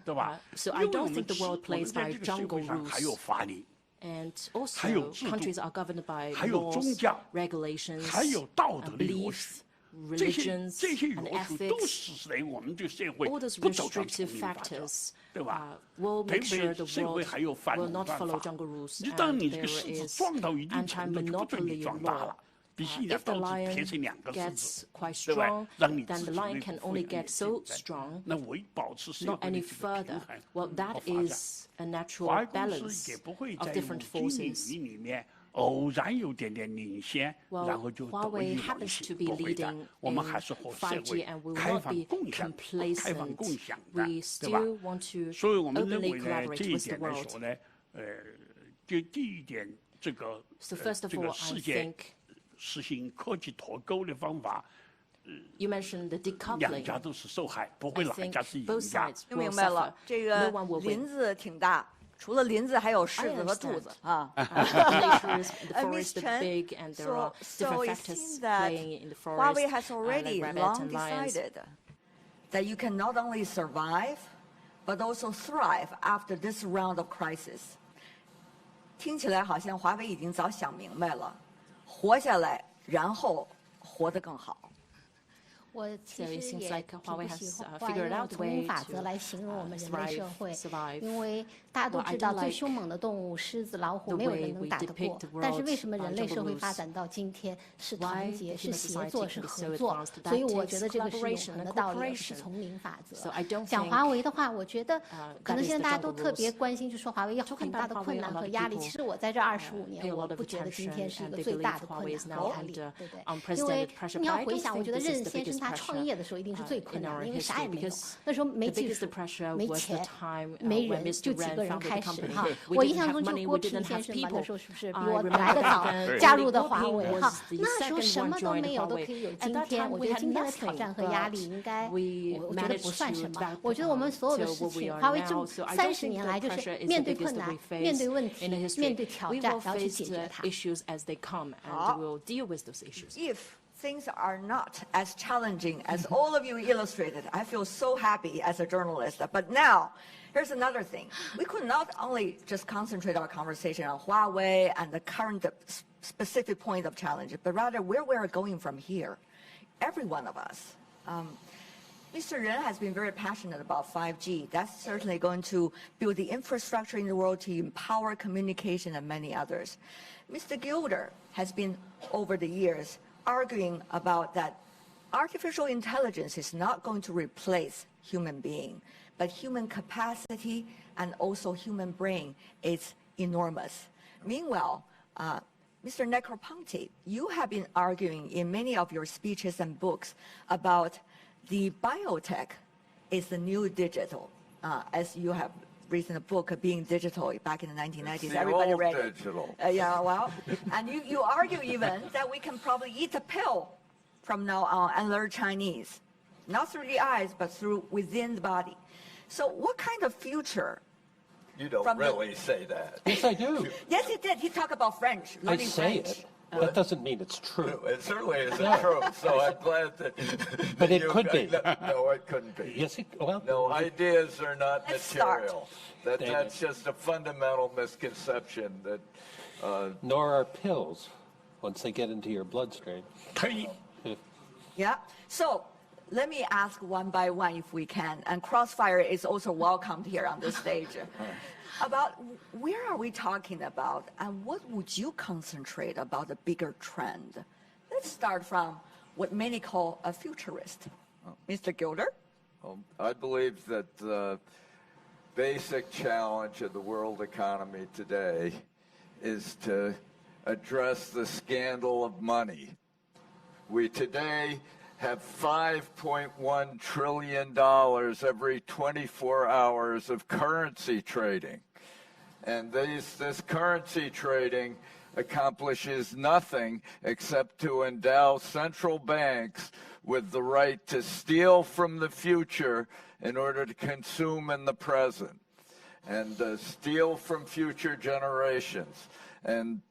对吧？ So 因 I 为我 don't 们 think the 是 world 我们 plays 在 by 这个社 jungle 会上还有 rules. 法律， And 还有 also, 制度， countries are governed by 还有宗 laws, 教， regulations, 还有道德的约束。 beliefs, 这些 religions, 这些 and 约束都 ethics. 使得我们这个社会 All those 不走上丛 restrictive 林法则， factors 对吧？ will 特 make sure 别 the 社会 world 还有反 will 垄 not 断 follow 法。 jungle rules. 你当 And 你这个 there 狮子 is 壮到一定程度，就不准你 anti-monopoly 壮大 law. 了，必须你 If the 刀子贴 lion 成两个狮 gets 子， quite 对吧？ strong, 让你 then 自 the 己 lion 内 can 部 only 会很 get so 竞争 strong, 那为保持社 not 会的 any 这个平 further. 衡 Well, 和 that 发展。 is a 华 natural 为公 balance 司也不会 of 在 different 某些领 forces. 域里面偶然有点点领先， Well, 然后就得 Huawei 意忘 happens 形， to be 不会的 leading。我们 in 还是和社 5G 会 and will 开 not 放 be 共享、开放 complacent. 共享的， We 对吧？ still want to 所以我们认 openly 为呢， collaborate 这一 with the 点来 world. 说呢，就第一点，这个 So first of 这 all, 个 I 世界 think 实行科技脱钩的方法， you mentioned the 两 decoupling. 家都是受害，不会 I 哪一 think 家是赢 both 家。 sides 听 will 明白了 suffer. 这 No 个 one will 林 win. 子挺大，除了林子还有柿子和兔子 understand. 啊。 Nature is the forest Miss is Chen, big, and there are so different it factors seems that playing in the forest, Huawei has like already rabbits long and lions. decided that you can not only survive, but also thrive after this round of crisis. 听起来好像华为已经早想明白了，活下来，然后活得更好。我其 So it 实 seems 也 like 挺 Huawei 不 has 喜欢 figured 用 out a 丛林 way 法则 to 来形容我们人类社会， survive. 因为大家都 Well, I 知道 don't 最 like 凶猛的动物狮子、老虎 the 没有 way 人能 we 打得 depict 过 the，但是 world 为什么 by 人类 jungle 社会 rules? 发展到今天是 Why 团结、 the 是 human 协作、 society 是 can be 合 so 作 advanced？所以 That 我觉 takes 得这个是永 collaboration 恒的 and 道理，而不是 cooperation. 丛林法则 So I don't。讲 think 华为的话，我觉得可 that 能 is 现在 the 大家都 jungle 特别 rules. 关心，就说华为有 Talking 很大的 about 困 Huawei, 难 a lot 和 of 压力。 people 其实我在这25 pay 年， a 我 lot of 不觉得今 attention 天是一 and 个 they 最 believe 大的困 Huawei 难 is 和 now 压力， under 对不对？ unprecedented 因为 pressure. 你 But 要 I 回 don't 想，我 think 觉得 this 任 is the 先生 biggest 他创 pressure 业的时候一定是最困 in 难 our 的，因为啥 history 也没有， because 那时候没 the 技 biggest 术、 pressure 没 was the 钱、 time 没 when 人，就 Mr. 几 Ren 个人 founded the 开始 company. 哈。 We 我印 didn't 象 have 中就 money, 郭 we 平 didn't 先 have 生吧，那 people. 时候是不是比 I 我 remember 来得早 even 加入的 Li 华 Guoping 为 was 哈？ the 那时候 second 什 one 么都 joined 没有，都可 Huawei. 以有 At 今 that 天。 time 我 we 觉得 had 今天的挑 nothing, 战和压力 but 应该， we 我觉得不 managed 算 to 什么。 back 我觉得我们所有的 to 事 what we 情， are 华为 now. 这 So I 30 don't think 年 the 来就 pressure 是 is 面 the 对困 biggest that 难 we，面 face 对问 in 题 the，history. 面对挑 We 战， will 然后去 face 解决 the 它。 issues as they come, and Ah. we'll deal with those issues. If things are not as challenging as all of you illustrated, I feel so happy as a journalist. But now, here's another thing. We could not only just concentrate our conversation on Huawei and the current specific point of challenge, but rather where we're going from here. Every one of us. Mr. Ren has been very passionate about 5G. That's certainly going to build the infrastructure in the world to empower communication and many others. Mr. Gilder has been, over the years, arguing about that artificial intelligence is not going to replace human being, but human capacity and also human brain is enormous. Meanwhile, Mr. Negroponte, you have been arguing in many of your speeches and books about the biotech is the new digital, as you have written a book Being Digital back in the 1990s. It's the Everybody old read it. digital. Yeah, well, and you argue even that we can probably eat a pill from now on and learn Chinese, not through the eyes, but through within the body. So what kind of future? You don't From the- really say that. Yes, I do. Yes, he did. He talked about French, I learning say French. it. That doesn't mean it's true. It certainly isn't true, so I'm glad that... But it you- could be. No, it couldn't be. Yes, well, No, ideas are not Let's start. material. David. That's just a fundamental misconception that nor are pills once they get into your bloodstream. 可以， Yeah. So let me ask one by one if we can. And Crossfire is also welcomed here on the stage. About where are we talking about, and what would you concentrate about the bigger trend? Let's start from what many call a futurist. Mr. Gilder? I believe that the basic challenge of the world economy today is to address the scandal of money. We today have $5.1 trillion every 24 hours of currency trading. And this currency trading accomplishes nothing except to endow central banks with the right to steal from the future in order to consume in the present, and steal from future generations. And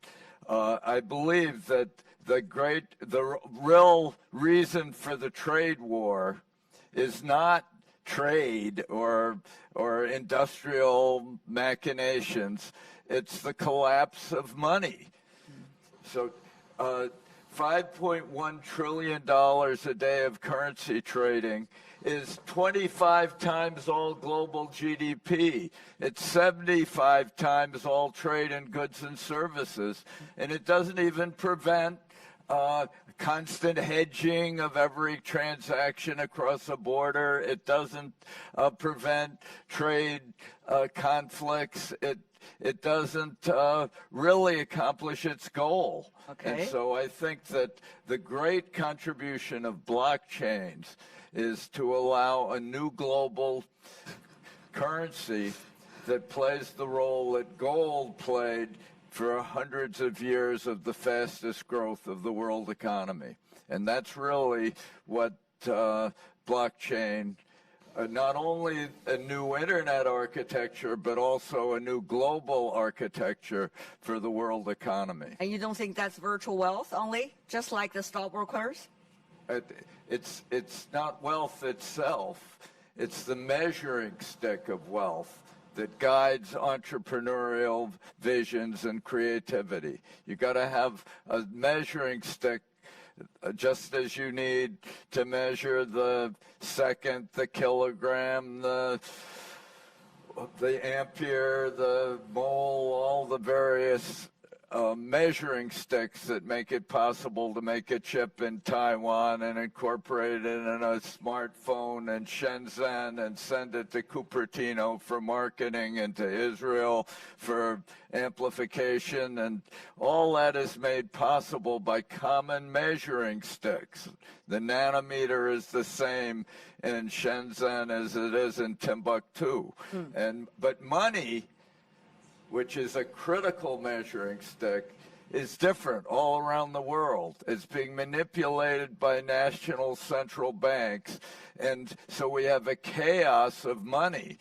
I believe that the real reason for the trade war is not trade or industrial machinations. It's the collapse of money. So $5.1 trillion a day of currency trading is 25 times all global GDP. It's 75 times all trade in goods and services. And it doesn't even prevent constant hedging of every transaction across a border. It doesn't prevent trade conflicts. It doesn't really accomplish its goal. Okay. And so I think that the great contribution of blockchains is to allow a new global currency that plays the role that gold played for hundreds of years of the fastest growth of the world economy. And that's really what blockchain, not only a new internet architecture, but also a new global architecture for the world economy. And you don't think that's virtual wealth only, just like the stockbrokers? It's not wealth itself. It's the measuring stick of wealth that guides entrepreneurial visions and creativity. You got to have a measuring stick, just as you need to measure the second, the kilogram, the ampere, the mole, all the various measuring sticks that make it possible to make a chip in Taiwan and incorporate it in a smartphone in Shenzhen and send it to Cupertino for marketing and to Israel for amplification. And all that is made possible by common measuring sticks. The nanometer is the same in Shenzhen as it is in Timbuktu. But money, which is a critical measuring stick, is different all around the world. It's being manipulated by national central banks. And so we have a chaos of money.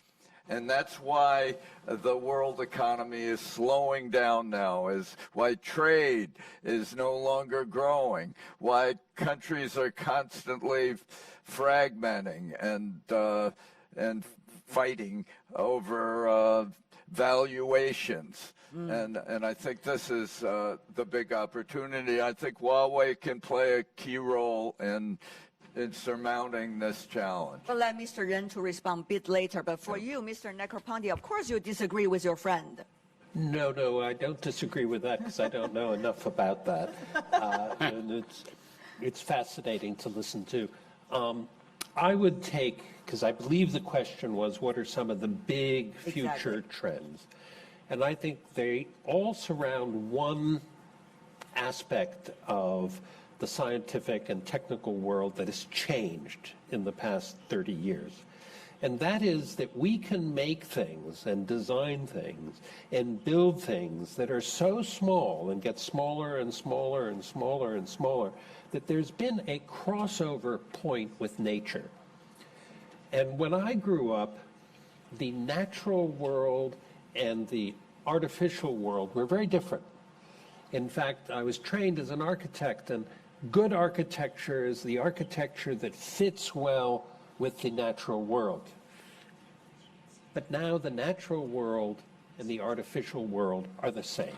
And that's why the world economy is slowing down now, is why trade is no longer growing, why countries are constantly fragmenting and fighting over valuations. And I think this is the big opportunity. I think Huawei can play a key role in surmounting this challenge. We'll let Mr. Ren to respond a bit later. But for you, Mr. Negroponte, of course you disagree with your friend. No, I don't disagree with that because I don't know enough about that. And it's fascinating to listen to. I would take, because I believe the question was, what are some of the big future trends? And I think they all surround one aspect of the scientific and technical world that has changed in the past 30 years. And that is that we can make things and design things and build things that are so small and get smaller and smaller and smaller and smaller that there's been a crossover point with nature. And when I grew up, the natural world and the artificial world were very different. In fact, I was trained as an architect, and good architecture is the architecture that fits well with the natural world. But now the natural world and the artificial world are the same.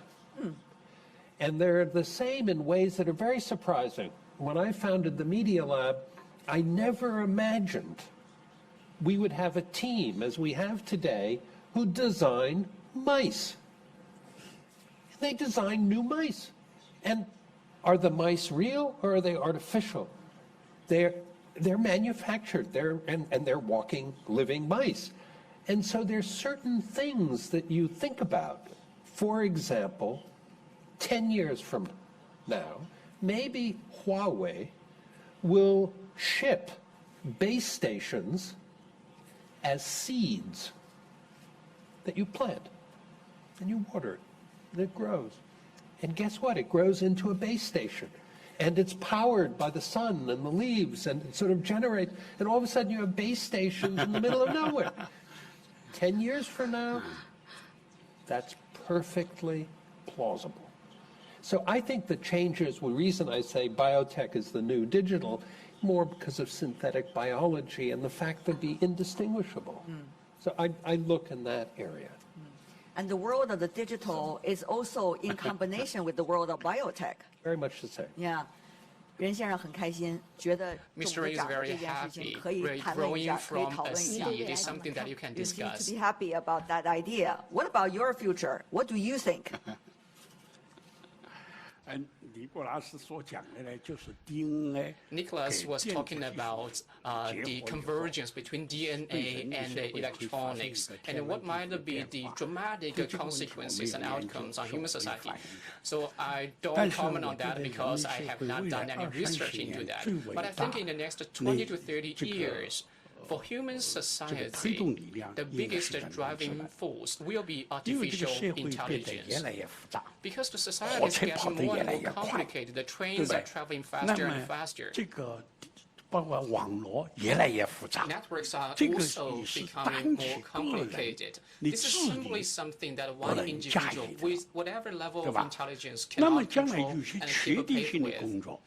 And they're the same in ways that are very surprising. When I founded the Media Lab, I never imagined we would have a team, as we have today, who design mice. They design new mice. And are the mice real or are they artificial? They're manufactured, and they're walking, living mice. And so there's certain things that you think about. For example, 10 years from now, maybe Huawei will ship base stations as seeds that you plant, and you water it, and it grows. And guess what? It grows into a base station. And it's powered by the sun and the leaves, and it sort of generates, and all of a sudden you have base stations in the middle of nowhere. 10 years from now, that's perfectly plausible. So I think the changes, the reason I say biotech is the new digital, more because of synthetic biology and the fact they'd be indistinguishable. So I look in that area. And the world of the digital is also in combination with the world of biotech. Very much the same. Yeah. 任先生很开心，觉得 Mr. Ren is very happy. We're growing from a seed. It is something that you can You seem to discuss. be happy about that idea. What about your future? What do you think? 尼古拉斯所讲的呢，就是 DNA。 Nicholas was talking about the convergence between DNA and electronics, and what might be the dramatic consequences and outcomes on human society. So I don't comment on that because I have not done any research into that. But I think in the next 20 to 30 years, for human society, the biggest driving force will be artificial intelligence. Because the society is getting more and more complicated, the trains are traveling faster and faster. 这个包括网络越来越复杂。 Networks are 这个 also 也是 becoming 单 more 指个人 complicated. 你 This is 自己 simply something that 不 one 能驾 individual 驭的， with whatever level 对 of 吧？ intelligence 那么 cannot 将来 control 有些 and 确 keep 定 pace 性的 with. 工作，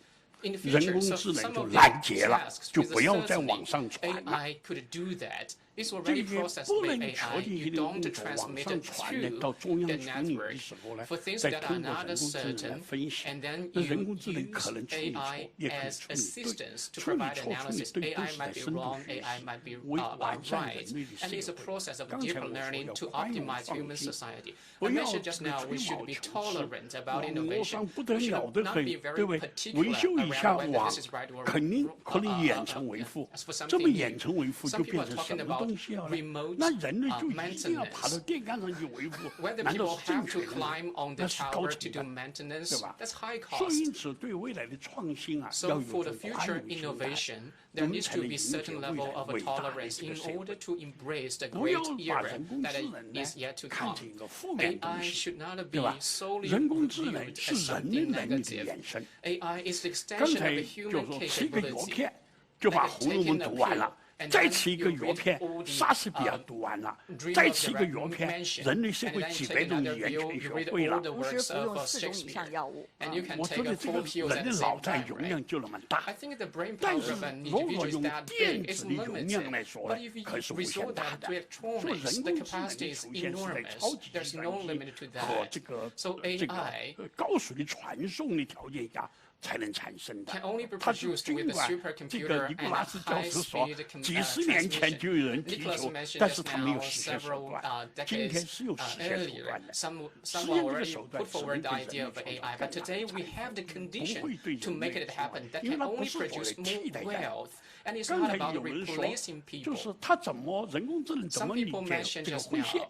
In the 人 future, 工 so 智能 some 就 of 拦截 the 了， tasks 就 with 不要在 certainty 网上传了。 AI could do that. It's 这 already 些 processed 不 by 能 AI. 确定 You 性的 don't 工作网 transmit 上 it 传的 to 到中 the 央处理的 network 时候呢， for things 再 that are 通过 not 人工智能来 certain, 分析 and then 那 you 人工智能 use 可能处理错， AI 也可以 as 处理对， assistance to 处理 provide 错、处理 analysis. 对，都 AI 是在 might be 深度 wrong, 学 AI 习 might be 为完善 right, 人类的 and it's 社 a 会。 process of 刚才 deep 我说 learning 要 to 宽容 optimize 放 human 心， society. 不 I 要 mentioned just 这个 now we 吹 should 毛 be 求疵， tolerant about 网络 innovation. 上不 We 得了 should 的 not 很， be 对 very 不对？ particular 维修一 around 下 whether 网 this is right or 肯定可能远程维 wrong. 护 As for，这么 something 远 new, 程维护就 some people 变 are 成 talking 什么 about 东西了呢？ remote 那人类就一定要爬到 maintenance. 电杆上去维护， Whether 难道 people 是正 have 确 to 的吗？ climb on the 那是高 tower to 成 do 本， maintenance, 对吧？ that's high 所以 cost. 因此对未来的创新啊，要 So 有 for the 这种 future 宽容心态， innovation, 我 there 们 needs 才 to 能 be 迎接 certain 未 level 来 of 伟大的 tolerance 这个 in 社 order 会。 to embrace the 不要 great 把 era 人工 that 智能呢 is yet to 看 come. 成一个负面东 AI 西， should not 对 be 吧？ solely 人工智 viewed 能 as 是人的 something 能力的 negative. 延伸。 AI is the 刚 extension 才 of the 就 human 说吃一个药 capability. 片就把《 Like 红楼梦》 taking a 读完 pill, 了， and 再 then 吃一个 you 药 read 片 all，the, 莎士比亚读完了， Dream 再 of 吃 the 一个药片， Mansion, 人类社 and 会 then 几 take 百种 another 语言 pill, 全 you 学 read 会 all 了。 the 同时 works 服用 of 4种以上 Shakespeare. 药物。 And you can 我觉 take 得 a 这 full 个 pill 人 at 的 the 脑 same 袋 time, 容 right? 量就那么大 I，think the brain 但 power 是 of an 如果 individual is 用 that 电 big, 子 it's 的容量来 limited. 说 But 呢， if 可是 you 无限 resort 大 that 的。 to 所以 electronics, 人 the 工智能 capacity 的 is 出现是在 enormous. 超级计 There's 算 no 机 limit to 和 that. 这个 So 这个 AI 高速的传送的条件下才能产生的 can。only be 它是 produced 尽 with a 管这 supercomputer 个尼 and 古拉 a 斯教授说 high-speed 几十年前就有人提 Nicholas 出， mentioned 但是 just 他没有 now 实现手 several 段。今 decades 天是有实现手 earlier. 段的。 Someone 实验这个 already 手段 put 是 forward 能 the 对人 idea 类 of 创造 AI, 更 but 大的 today we 产 have the 不 condition 会对 to 人 make 类 it 创造， happen that 因为 can 它不 only 是作为 produce 替 more 代感。 wealth. And it's 刚 not 才 about 有人说 replacing，就是 people. 他怎么人工智能怎 Some 么理 people 解 mentioned 这个 just 诙谐 now，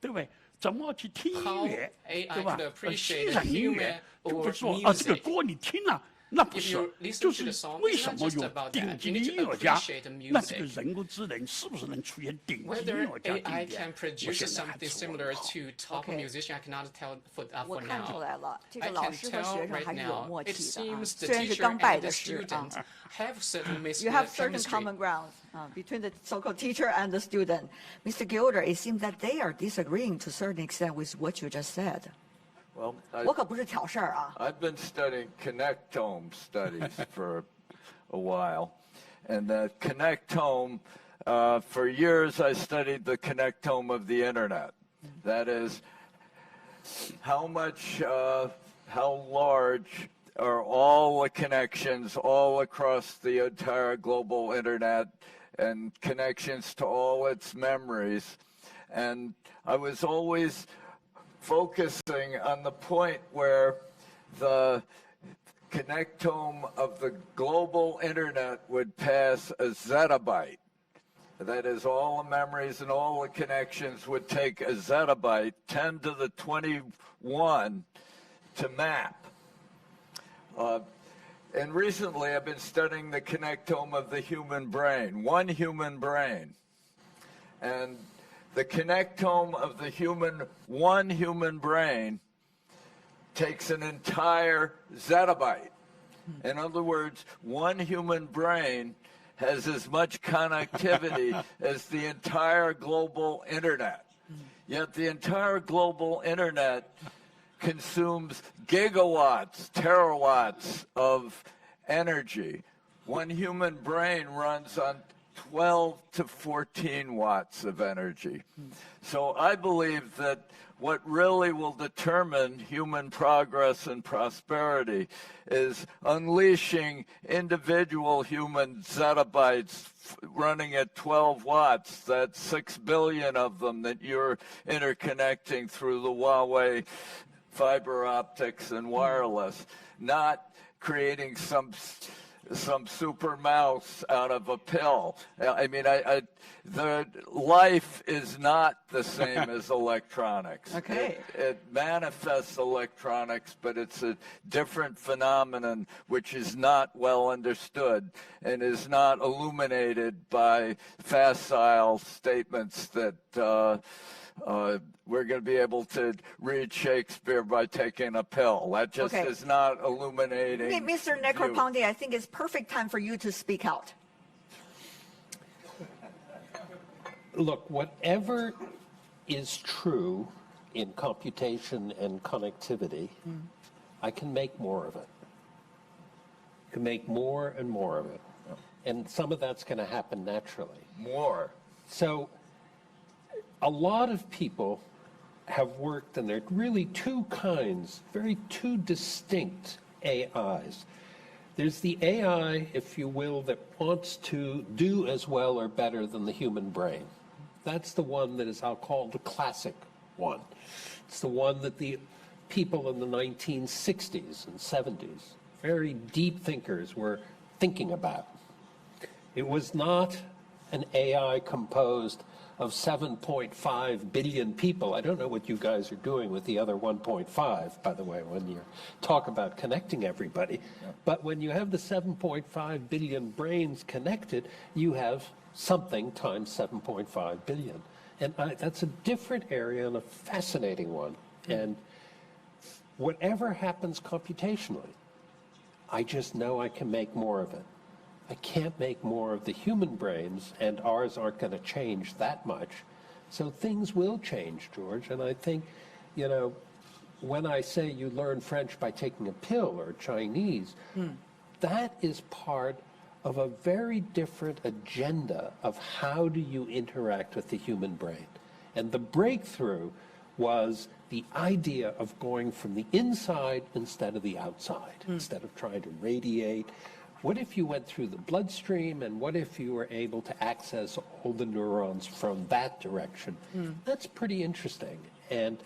对不对？怎么去听音 how 乐， AI 对吧 could？欣 appreciate 赏音 human 乐，就不 or 是说啊，这个 music. 歌你听了，那不 If 是 you，listen 就 to the 是 song, 为 it's 什 not 么 just 有 about 顶 that. 级 You 的 need 音 to 乐家 appreciate the？那这个 music. 人工智能是不是能出现顶级音 Whether 乐家 AI 地 can 点？我 produce 现在还 something 是问 similar 号。 to top Okay. musician, I cannot tell for 我看出 now. 来了，这 I 个老 can 师和 tell 学生 right 还是有 now, 默 it 契的啊， seems the 虽然是 teacher 刚拜 and the 的师 student 啊。 have certain You have certain chemistry. common grounds between the so-called teacher and the student. Mr. Gilder, it seems that they are disagreeing to a certain extent with what you just said. Well, 我可不是挑事儿啊。 I've been studying connectome studies for a while. And the connectome, for years I studied the connectome of the internet. That is, how large are all the connections all across the entire global internet and connections to all its memories. And I was always focusing on the point where the connectome of the global internet would pass a zettabyte. That is, all the memories and all the connections would take a zettabyte, 10 to the 21, to map. And recently I've been studying the connectome of the human brain, one human brain. And the connectome of the one human brain takes an entire zettabyte. In other words, one human brain has as much connectivity as the entire global internet. Yet the entire global internet consumes gigawatts, terawatts of energy. One human brain runs on 12 to 14 watts of energy. So I believe that what really will determine human progress and prosperity is unleashing individual human zettabytes running at 12 watts. That's 6 billion of them that you're interconnecting through the Huawei fiber optics and wireless, not creating some super mouse out of a pill. I mean, the life is not the same as electronics. Okay. It manifests electronics, but it's a different phenomenon which is not well understood and is not illuminated by facile statements that we're going to be able to read Shakespeare by taking a pill. That just is not illuminating. Mr. Negroponte, I think it's perfect time for you to speak out. Look, whatever is true in computation and connectivity, I can make more of it. I can make more and more of it. And some of that's going to happen naturally. More. So a lot of people have worked, and there are really two distinct AIs. There's the AI, if you will, that wants to do as well or better than the human brain. That's the one that is, I'll call the classic one. It's the one that the people in the 1960s and 70s, very deep thinkers, were thinking about. It was not an AI composed of 7.5 billion people. I don't know what you guys are doing with the other 1.5, by the way, when you talk about connecting everybody. Yeah. But when you have the 7.5 billion brains connected, you have something times 7.5 billion. And that's a different area and a fascinating one. And whatever happens computationally, I just know I can make more of it. I can't make more of the human brains, and ours aren't going to change that much. So things will change, George. And I think, you know, when I say you learn French by taking a pill or Chinese, that is part of a very different agenda of how do you interact with the human brain. And the breakthrough was the idea of going from the inside instead of the outside, instead of trying to radiate. What if you went through the bloodstream, and what if you were able to access all the neurons from that direction? That's pretty interesting. And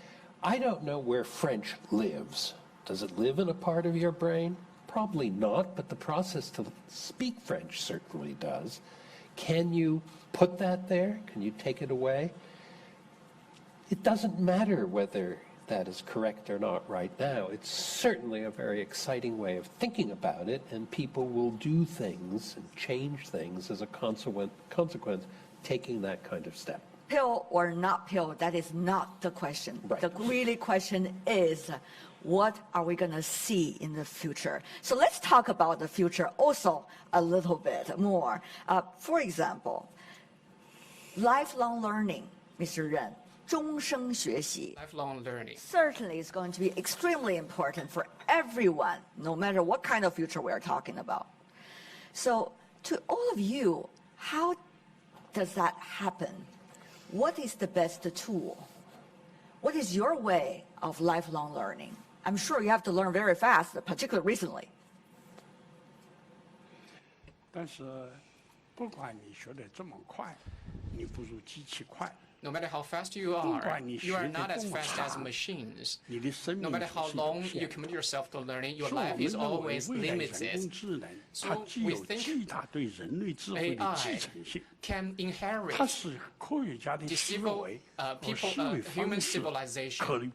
I don't know where French lives. Does it live in a part of your brain? Probably not, but the process to speak French certainly does. Can you put that there? Can you take it away? It doesn't matter whether that is correct or not right now. It's certainly a very exciting way of thinking about it, and people will do things and change things as a consequence taking that kind of step. Pill or not pill, that is not the question. Right. The really question is, what are we going to see in the future? So let's talk about the future also a little bit more. For example, lifelong learning, Mr. Ren. 终生学习 Lifelong learning certainly is going to be extremely important for everyone, no matter what kind of future we are talking about. So to all of you, how does that happen? What is the best tool? What is your way of lifelong learning? I'm sure you have to learn very fast, particularly recently. 但是，不管你学得这么快，你不如机器快。 No matter how fast you are not as fast as machines. No matter how long you commit yourself to learning, your life is always limited. So we think AI can inherit the human civilization.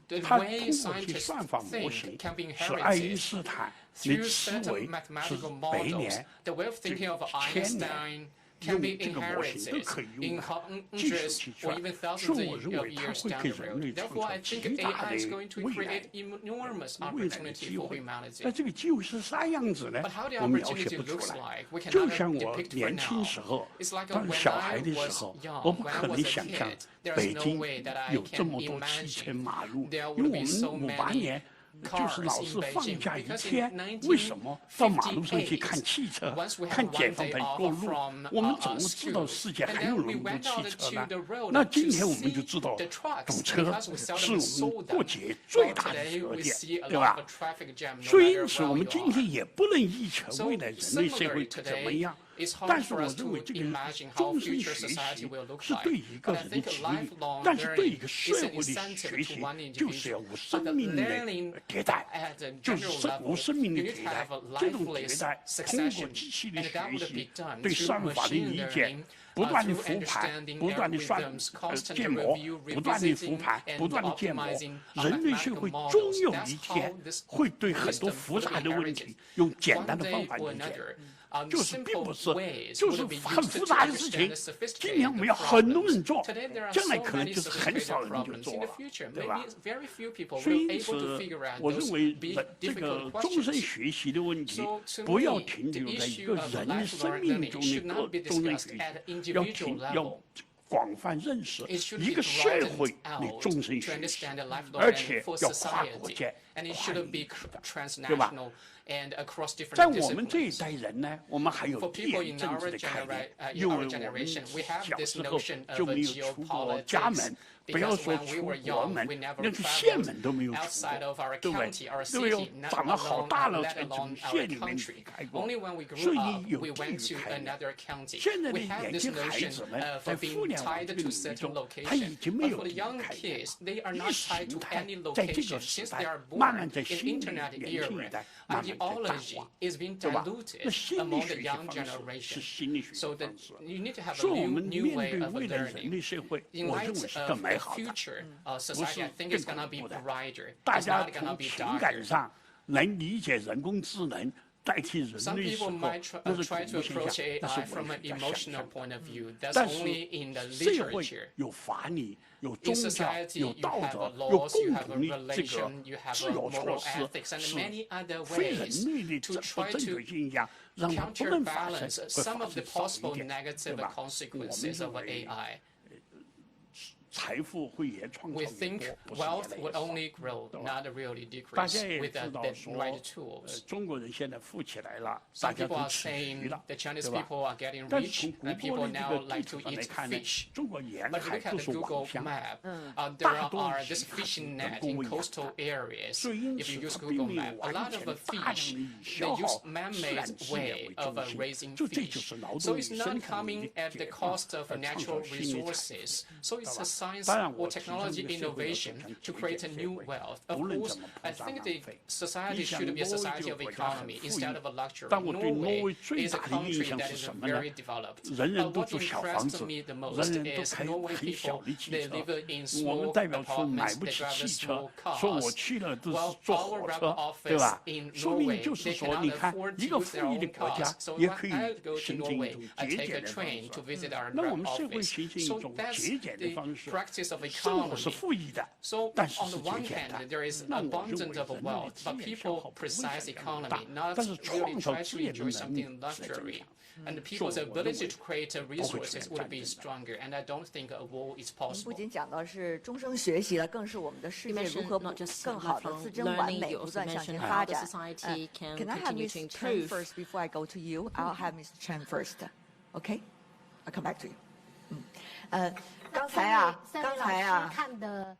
The way scientists think can be inherited through certain mathematical models. The way of thinking of Einstein can be inherited in hundreds or even thousands of years down the road. Therefore, I think AI is going to create enormous opportunity for humanity. But how the opportunity looks like, we cannot depict right now. It's like when I was young, when I was a kid, there's no way that I can imagine there would be so many cars in Beijing, because in 1958, once we had one day off from school, and then we went out to the road to see the trucks, because we seldom saw them. Well, today we see a lot of traffic jam no matter where we are. So similarly today, it's hard for us to imagine how future society will look like. But I think lifelong learning is an incentive to one individual. But the learning at a general level, you need to have a lifeless succession, and that would be done through machine learning, through understanding algorithms, constantly review, revisiting, and optimizing mathematical models. That's how this wisdom will be inherited. One day or another, simple ways would be used to understand the sophisticated problems. Today there are so many sophisticated problems. In the future, maybe very few people will be able to figure out those big, difficult questions. So to me, the issue of lifelong learning should not be discussed at an individual level. 广泛认识 It should 一 be 个社 broadened 会你终 out 身 to 学习， understand the lifelong 而 learning 且 for 要跨国 society, 界、 and it 跨 should 域 be transnational and across 在 different 我们这一 disciplines. 代人呢，我们还有 For 地 people 缘 in 政 our 治的概念， in 因为 our 我们 generation, we have 小 this 时候 notion 就 of 没有出过家 geopolitics. 门，不要 Because 说 when we 出 were 国 young, 门 we，never 连个县 traveled 门都没有出 outside 过， of our 对不对 county, our？ 对不对 city, not 长得好 alone, 大了 let 才从 alone our 县里面离 country. 开过， Only when we 所 grew 以 up, 有 we 地 went 域 to 概念。 another county. 现在的 We have 年 this 轻孩 notion 子们 of 在互 being 联网 tied 这个 to 领域 certain 中，他已 location. 经没 But 有 for the 地域 young 概念。 kids, they are 意 not 识 tied 形 to 态 any 在这 location 个时 since 代 they are 慢 born 慢在 in 新的 internet 年轻一 era. 代慢慢在淡 Ideology 化， is being 对吧？那 diluted 新的 among 学 the 习 young 方式是 generation. 新的学习 So that 方式。 you need to have 所以 a 我们 new 面 way 对 of 未来人 learning. 类社会， In 我认 light 为是 of 更美 the 好的， future 不 society, 是 I think 更 it's gonna 恐 be 怖的。 brighter. 大 It's 家 not gonna 从 be 情感 darker. 上能理解人工智能代替人 Some 类时 people 候， might 那是 try 恐 to 怖现 approach 象，那是 AI from 我 an 们无法想 emotional 象 point 的。 of view. That's 但是 only in the 社会 literature. 有法理、有 In 宗教、 society, 有 you 道 have 德、 a 有 laws, 共 you have a 同的这个 relation, you have 自 a 由措 moral 施， ethics, and 是 many other 非人 ways 类的 to 不 try 正 to 确现象，让它不能发生， counterbalance 会 some 发 of the 生少一 possible 点，对 negative 吧？我们 consequences 认 of 为 AI. 财富会也创造 We 更 think 多，不是 wealth 越来 would 越少。 only grow, 对吧？ not really 大 decrease 家也 with 知 the 道 right 说， tools. 中国人现在富起来了，大 Some 家 people 都 are 吃鱼 saying 了， the Chinese 对吧？ people are getting 但是 rich, 从 and 谷歌 people 的这 now 个地 like 图 to 上来 eat 看呢， fish. 中国沿 But if you 海 look at 都 the 是 Google 网箱， map, there 大多 are 是 this 海 fishing 的 net 供 in 喂养 coastal 的， areas. 所以因 If you 此 use 它并 Google 没有 Map, a 完 lot 全 of the 大量 fish, 的以 they 消 use 耗自 man-made 然资源 way 为 of 中心， raising 就这就 fish. 是劳 So 动力 it's not 生产力 coming 的 at the 解放 cost of 而创 natural 造新的财 resources. 富， So 对 it's 吧 a？science 当然， or 我提倡 technology 这个社会要走 innovation 向 to 节 create 俭 a 社 new 会， wealth. Of 无论 course, 怎么 I 铺张 think 浪 the 费。 society 你想 should be a 挪威 society 这个 of 国家很 economy 富裕 instead of a luxury. 但我对挪 Norway 威最 is a 大的印 country 象 that 是 is 什么呢？ very developed. 人人都 What 住小房 impressed 子， me the 人 most 人都 is 开 Norway 很小 people, 的汽 they 车。 live in 我们 small 代表处买 apartments, 不 they 起 drive 汽 the 车 small， 说我 cars. 去了都是 Well, 坐 our 火 rep 车，对 office 吧？ in 说明 Norway, 就是 they 说， cannot 你看 afford 一 to 个 use their 富裕的 own 国家 cars. So 也 when 可以 I go to 形成一 Norway, 种 I 节 take 俭 a 的方 train 式 to。visit our 那我 rep 们社会 office. 形成一 So 种 that's 节俭的 the 方式， practice of 生活是 economy. 富裕的， So 但是 on 是 the 节 one 俭 hand, 的。 there is 那我认 abundance 为 of 人类的 wealth, 资 but 源消耗 people 不会像 precise 这样大 economy, not 但是 创 really 造 try 资 to 源的 enjoy 能力 something 是在增 luxury. 强。 And the 所以 people's 我认 ability 为 to create 不会出 resources 现 would 战 be 争的。 stronger, and I don't think a war is 不 possible. 仅讲到是终生学习了，更是我们的世 You 界如何 mentioned not just 更好的 lifelong 自臻完 learning, 美， you 不 also 断向前 mentioned 发 how the 展。 society can Can I have continue Ms. to Chen improve. first before I go to you? I'll have Ms. Chen first. Okay, I'll come back to you. 刚才啊，三位老师看的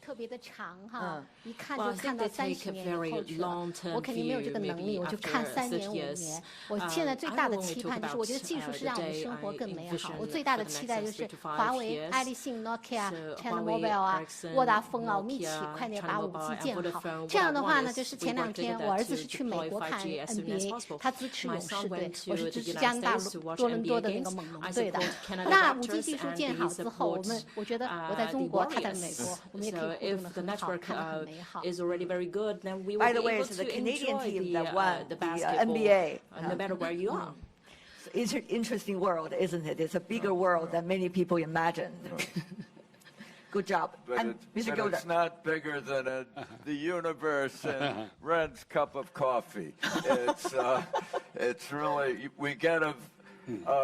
特别的长哈，一看 Well, 就 I 看 think 到 they 30 take a 年以 very 后去了。 long-term 我肯定没有这 view, 个能力， maybe 我就看 after 3年 30 5 years. 年。我现在最大的期盼 I 就是， only 我觉得 talk 技术 about 是让我们 the 生活 day 更美好。 I 我最大的 envision 期待就 for the 是 next 3 to 5华为、 years. 爱立信、Nokia、 So China Huawei, Mobile 啊、 Ericsson, 沃达丰啊，我们一起 Nokia, 快点 China 把 Mobile, 5G and 建好。 Vodafone. 这样的 What 话 I 呢， want 就 is 是 we 前2 work 天 together 我儿子 to 是去美国 deploy 看 5G as soon as NBA， possible. 他支持 My 勇士 son 队， went 我 to 是 the 支持 United 加拿大 States to watch 多伦多的 NBA 那个 games. 猛龙 I 队的。 support Canada 那 5G Raptors 技术 and 建 we 好之后，我觉得我在 support 中 the 国，他在美 Warriors. 国，我们也可 So 以互动 if 的 the 很好， network 看得很美好。 is already very good, then we will By be the way, able it's the to Canadian enjoy team the, that won the the basketball, NBA. no matter where you are. It's an interesting world, isn't it? It's a bigger world than many people imagined. Good job. But, And Mr. but Gilder. it's not bigger than the universe and Ren's cup of coffee. It's really, we get a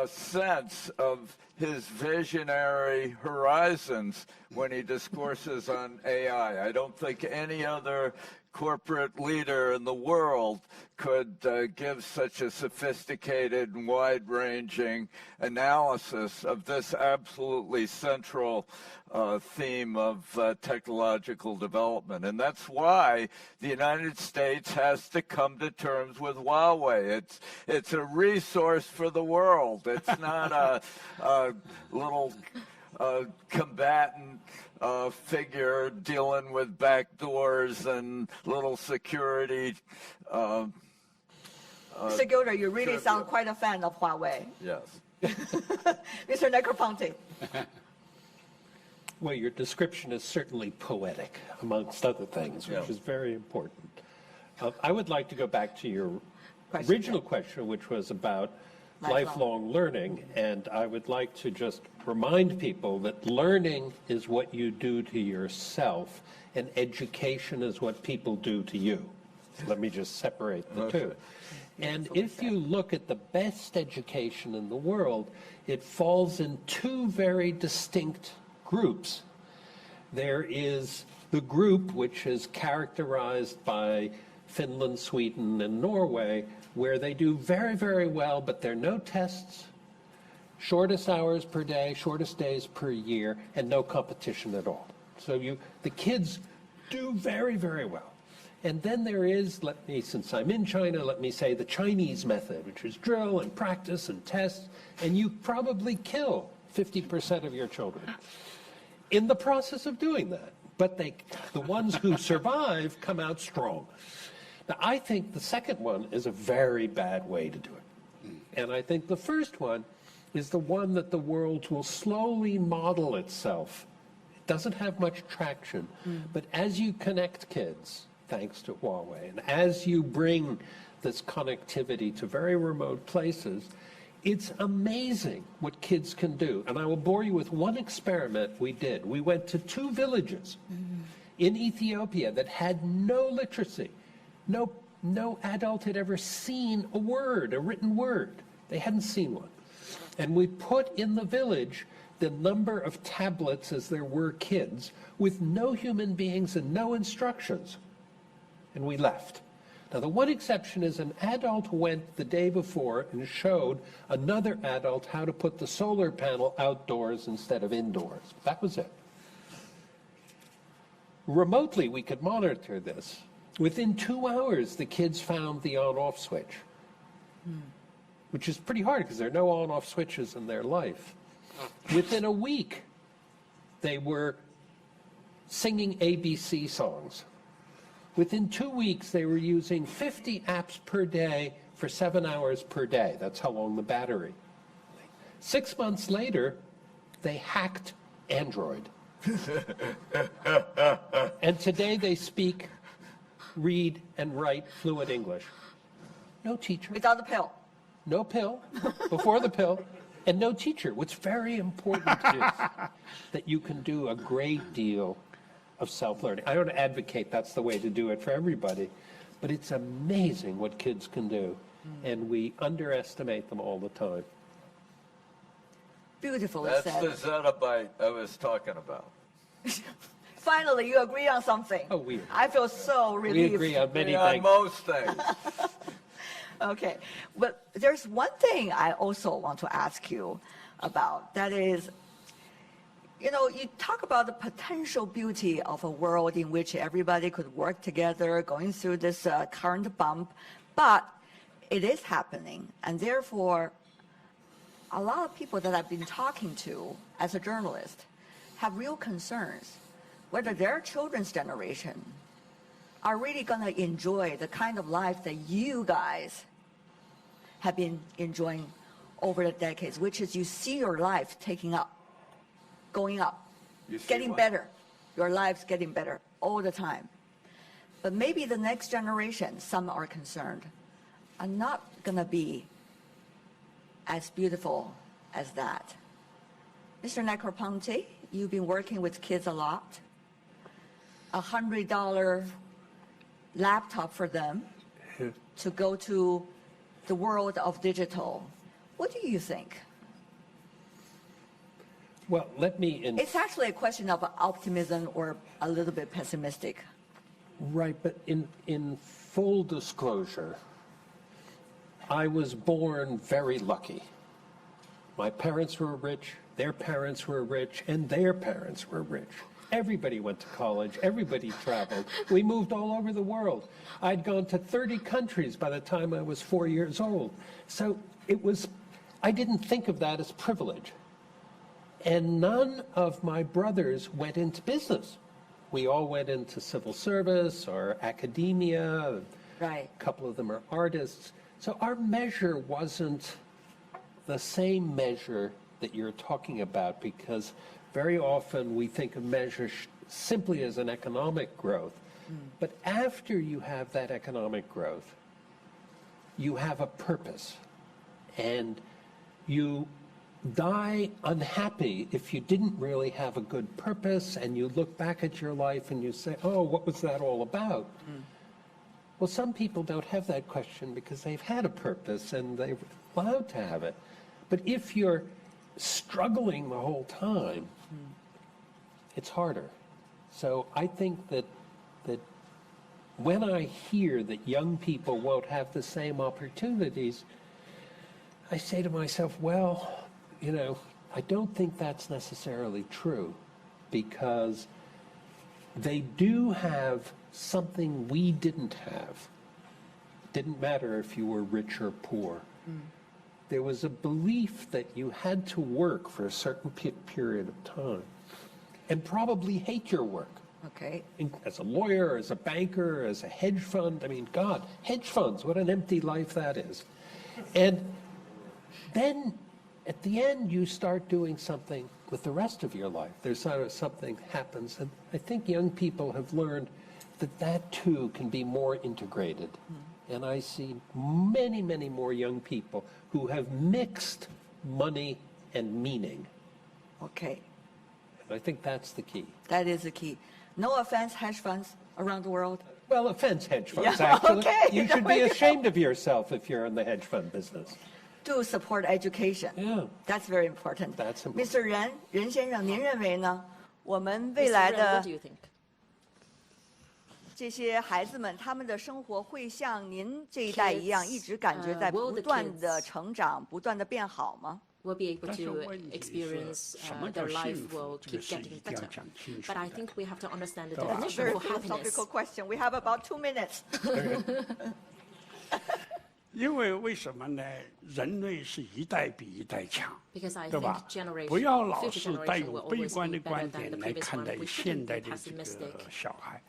sense of his visionary horizons when he discourses on AI. I don't think any other corporate leader in the world could give such a sophisticated and wide-ranging analysis of this absolutely central theme of technological development. And that's why the United States has to come to terms with Huawei. It's a resource for the world. It's not a little combatant figure dealing with backdoors and little security. Mr. Gilder, you really sound quite a fan of Huawei. Yes. Mr. Negroponte. Well, your description is certainly poetic, amongst other things, which Yeah. is very important. I would like to go back to your Question, original question, which was about lifelong learning, and I would like to just remind people that learning is what you do to yourself, and education is what people do to you. Let me just separate the two. And if you look at the best education in the world, it falls in two very distinct groups. There is the group which is characterized by Finland, Sweden, and Norway, where they do very, very well, but there are no tests, shortest hours per day, shortest days per year, and no competition at all. So the kids do very, very well. And then there is, since I'm in China, let me say the Chinese method, which is drill and practice and test, and you probably kill 50% of your children in the process of doing that. But the ones who survive come out strong. Now, I think the second one is a very bad way to do it. And I think the first one is the one that the world will slowly model itself. It doesn't have much traction, but as you connect kids, thanks to Huawei, and as you bring this connectivity to very remote places, it's amazing what kids can do. And I will bore you with one experiment we did. We went to 2 villages in Ethiopia that had no literacy. No adult had ever seen a written word. They hadn't seen one. And we put in the village the number of tablets as there were kids with no human beings and no instructions. And we left. Now, the one exception is an adult went the day before and showed another adult how to put the solar panel outdoors instead of indoors. That was it. Remotely, we could monitor this. Within 2 hours, the kids found the on-off switch, which is pretty hard because there are no on-off switches in their life. Within a week, they were singing ABC songs. Within 2 weeks, they were using 50 apps per day for 7 hours per day. That's how long the battery. 6 months later, they hacked Android. And today they speak, read, and write fluent English. No teacher. Without the pill. No pill, before the pill, and no teacher. What's very important is that you can do a great deal of self-learning. I don't advocate that's the way to do it for everybody, but it's amazing what kids can do, and we underestimate them all the time. Beautifully That's said. the zettabyte I was talking about. Finally, you agree on something. Oh, we I feel so relieved. We agree on many On things. most things. Okay, but there's one thing I also want to ask you about. That is, You know, you talk about the potential beauty of a world in which everybody could work together, going through this current bump, but it is happening, and therefore, a lot of people that I've been talking to as a journalist have real concerns whether their children's generation are really going to enjoy the kind of life that you guys have been enjoying over the decades, which is you see your life going up, getting better. Your life's getting better all the time. But maybe the next generation, some are concerned, are not going to be as beautiful as that. Mr. Negroponte, you've been working with kids a lot. $100 laptop for them to go to the world of digital. What do you think? Well, let me... It's actually a question of optimism or a little bit pessimistic. Right, but in full disclosure, I was born very lucky. My parents were rich, their parents were rich, and their parents were rich. Everybody went to college, everybody traveled. We moved all over the world. I'd gone to 30 countries by the time I was 4 years old. So I didn't think of that as privilege. And none of my brothers went into business. We all went into civil service or academia. Right. A couple of them are artists. So our measure wasn't the same measure that you're talking about, because very often we think of measure simply as an economic growth. But after you have that economic growth, you have a purpose. And you die unhappy if you didn't really have a good purpose, and you look back at your life and you say, oh, what was that all about? Well, some people don't have that question because they've had a purpose and they're allowed to have it. But if you're struggling the whole time, it's harder. So I think that when I hear that young people won't have the same opportunities, I say to myself, well, you know, I don't think that's necessarily true, because they do have something we didn't have. Didn't matter if you were rich or poor. There was a belief that you had to work for a certain period of time and probably hate your work. Okay. As a lawyer, as a banker, as a hedge fund. I mean, God, hedge funds, what an empty life that is. And then at the end, you start doing something with the rest of your life. There's sort of something happens. And I think young people have learned that that too can be more integrated. And I see many, many more young people who have mixed money and meaning. Okay. And I think that's the key. That is the key. No offense, hedge funds around the world. Well, offense hedge funds, Yeah, actually. okay. You should be ashamed of yourself if you're in the hedge fund business. To support education. Yeah. That's very important. That's important. Mr. Ren先生，您认为呢？我们未 Mr. 来 Ren, 的 what do you think? 这些孩子们，他们的生活会像您这一代一样， Kids, 一直感觉在 will 不 the 断的 kids- 成长，不断的变好吗？ Will be able 但是 to 问题是 experience 什么叫 their 幸 life 福 will 这个 keep 是 getting 一定要 better. 讲清楚 But I 的。 think we have to understand the 对吧？ definition Very for happiness. philosophical question. We have about 2 minutes. 因为为什么呢？人类是一代比一代强， Because I 对 think 吧？ generation, 不要老 future 是带 generation 有 will 悲 always 观 be 的 better 观 than 点 the 来 previous 看 one. 待 We 现 shouldn't 代 be 的这个 pessimistic 小孩。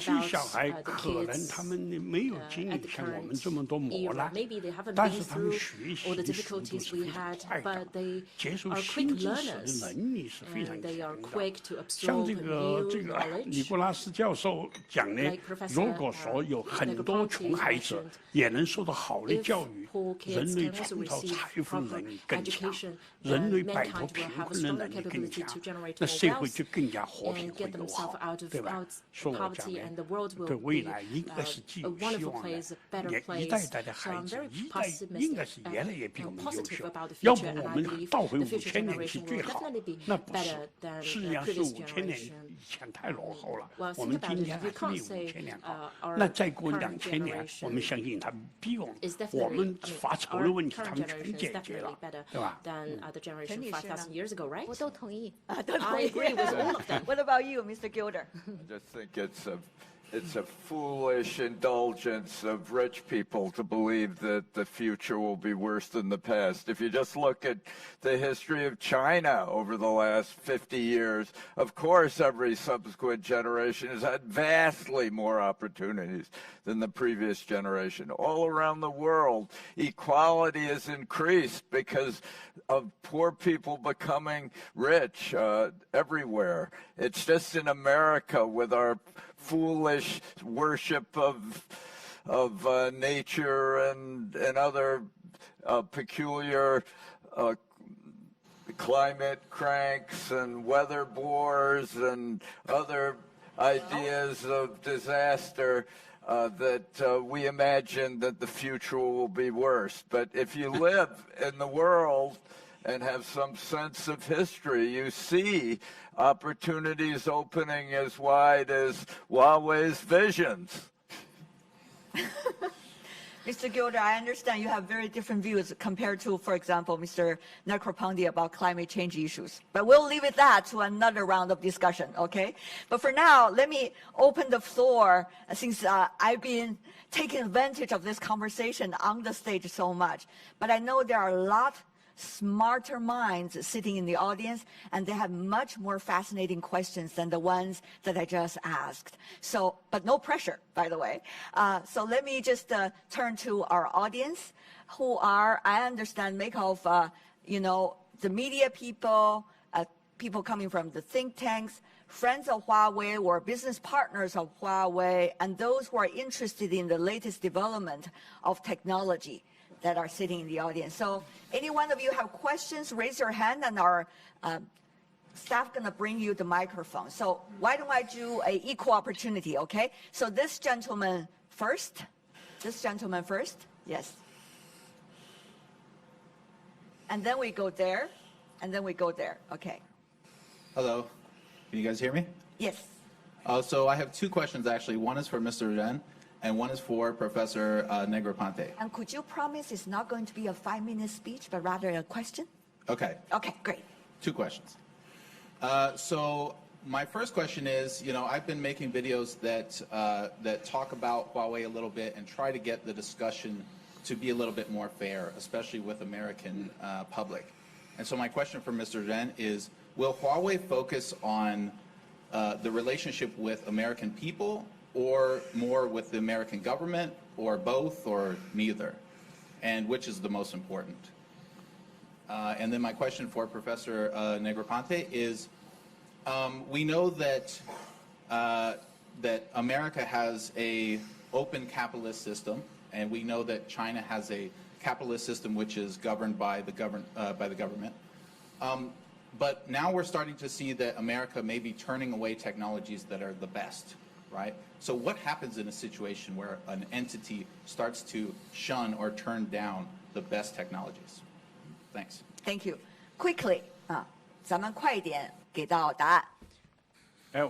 其 about 实小孩 the 可能 kids 他们没有经 at 历 the 像我们 current 这么多磨 era. 难， Maybe they haven't 但 been 是他们 through 学习 all the 的速度 difficulties 是 we 非常 had, 快的 but，they 接受 are 新 quick 知识的 learners. 能力是非常 And they 强 are 的。 quick to 像 absorb 这个 new 这个尼 knowledge. 古拉斯教授讲呢 Like， Professor, 如果说有很多穷孩子也能受到好的 If 教育， poor kids 人类 can also 创造 receive 财富 proper 能力更强， education, 人 then 类摆脱 mankind 贫 will have a 困的 stronger 能力更 capability 强 to，generate 那 more 社会 wealth 就更加和平 and 会 get 友好 themselves，out 对 of 吧？所以我讲 poverty, 呢 and the world，对 will 未 be 来应该是既 a 有希 wonderful 望的 place, a，better 一代 place. 代的 So 孩 I'm 子 very 一代应该是 pessimistic 越来越比我 and 们优 positive 秀， about the 要不 future, 我 and I 们 believe 倒回 the future 5000年是 generation 最 will 好 definitely be，那不是 better than，事实 the 上是 previous 5000年 generation. 以前太落后了， Well, 我 think 们 about 今 it. 天 You 还是比 can't say 5000年好。 our 那再过 current 2000年，我们 generation 相信他比我 is 我们发愁的问题他们全解决了，对吧？ than the generation 5,000 years ago, right? 我都同意。 I agree with all of them. What about you, Mr. Gilder? I just think it's a foolish indulgence of rich people to believe that the future will be worse than the past. If you just look at the history of China over the last 50 years, of course every subsequent generation has had vastly more opportunities than the previous generation. All around the world, equality has increased because of poor people becoming rich everywhere. It's just in America with our foolish worship of nature and other peculiar climate cranks and weather bores and other ideas of disaster that we imagine that the future will be worse. But if you live in the world and have some sense of history, you see opportunities opening as wide as Huawei's visions. Mr. Gilder, I understand you have very different views compared to, for example, Mr. Negroponte about climate change issues. But we'll leave it that to another round of discussion, okay? But for now, let me open the floor, since I've been taking advantage of this conversation on the stage so much. But I know there are a lot smarter minds sitting in the audience, and they have much more fascinating questions than the ones that I just asked. So, but no pressure, by the way. So let me just turn to our audience, who are, I understand, make of, the media people, people coming from the think tanks, friends of Huawei or business partners of Huawei, and those who are interested in the latest development of technology that are sitting in the audience. So any one of you have questions, raise your hand, and our staff gonna bring you the microphone. So why don't I do an equal opportunity, okay? So this gentleman first. Yes. And then we go there, and then we go there, okay. Hello, can you guys hear me? Yes. So I have two questions actually. One is for Mr. Ren, and one is for Professor Negroponte. And could you promise it's not going to be a 5-minute speech, but rather a question? Okay. Okay, great. Two questions. So my first question is, I've been making videos that talk about Huawei a little bit and try to get the discussion to be a little bit more fair, especially with American public. And so my question for Mr. Ren is, will Huawei focus on the relationship with American people, or more with the American government, or both, or neither? And which is the most important? And then my question for Professor Negroponte is, we know that that America has a open capitalist system, and we know that China has a capitalist system which is governed by the government. But now we're starting to see that America may be turning away technologies that are the best, right? So what happens in a situation where an entity starts to shun or turn down the best technologies? Thanks. Thank you. Quickly, 咱们快一点给到答案。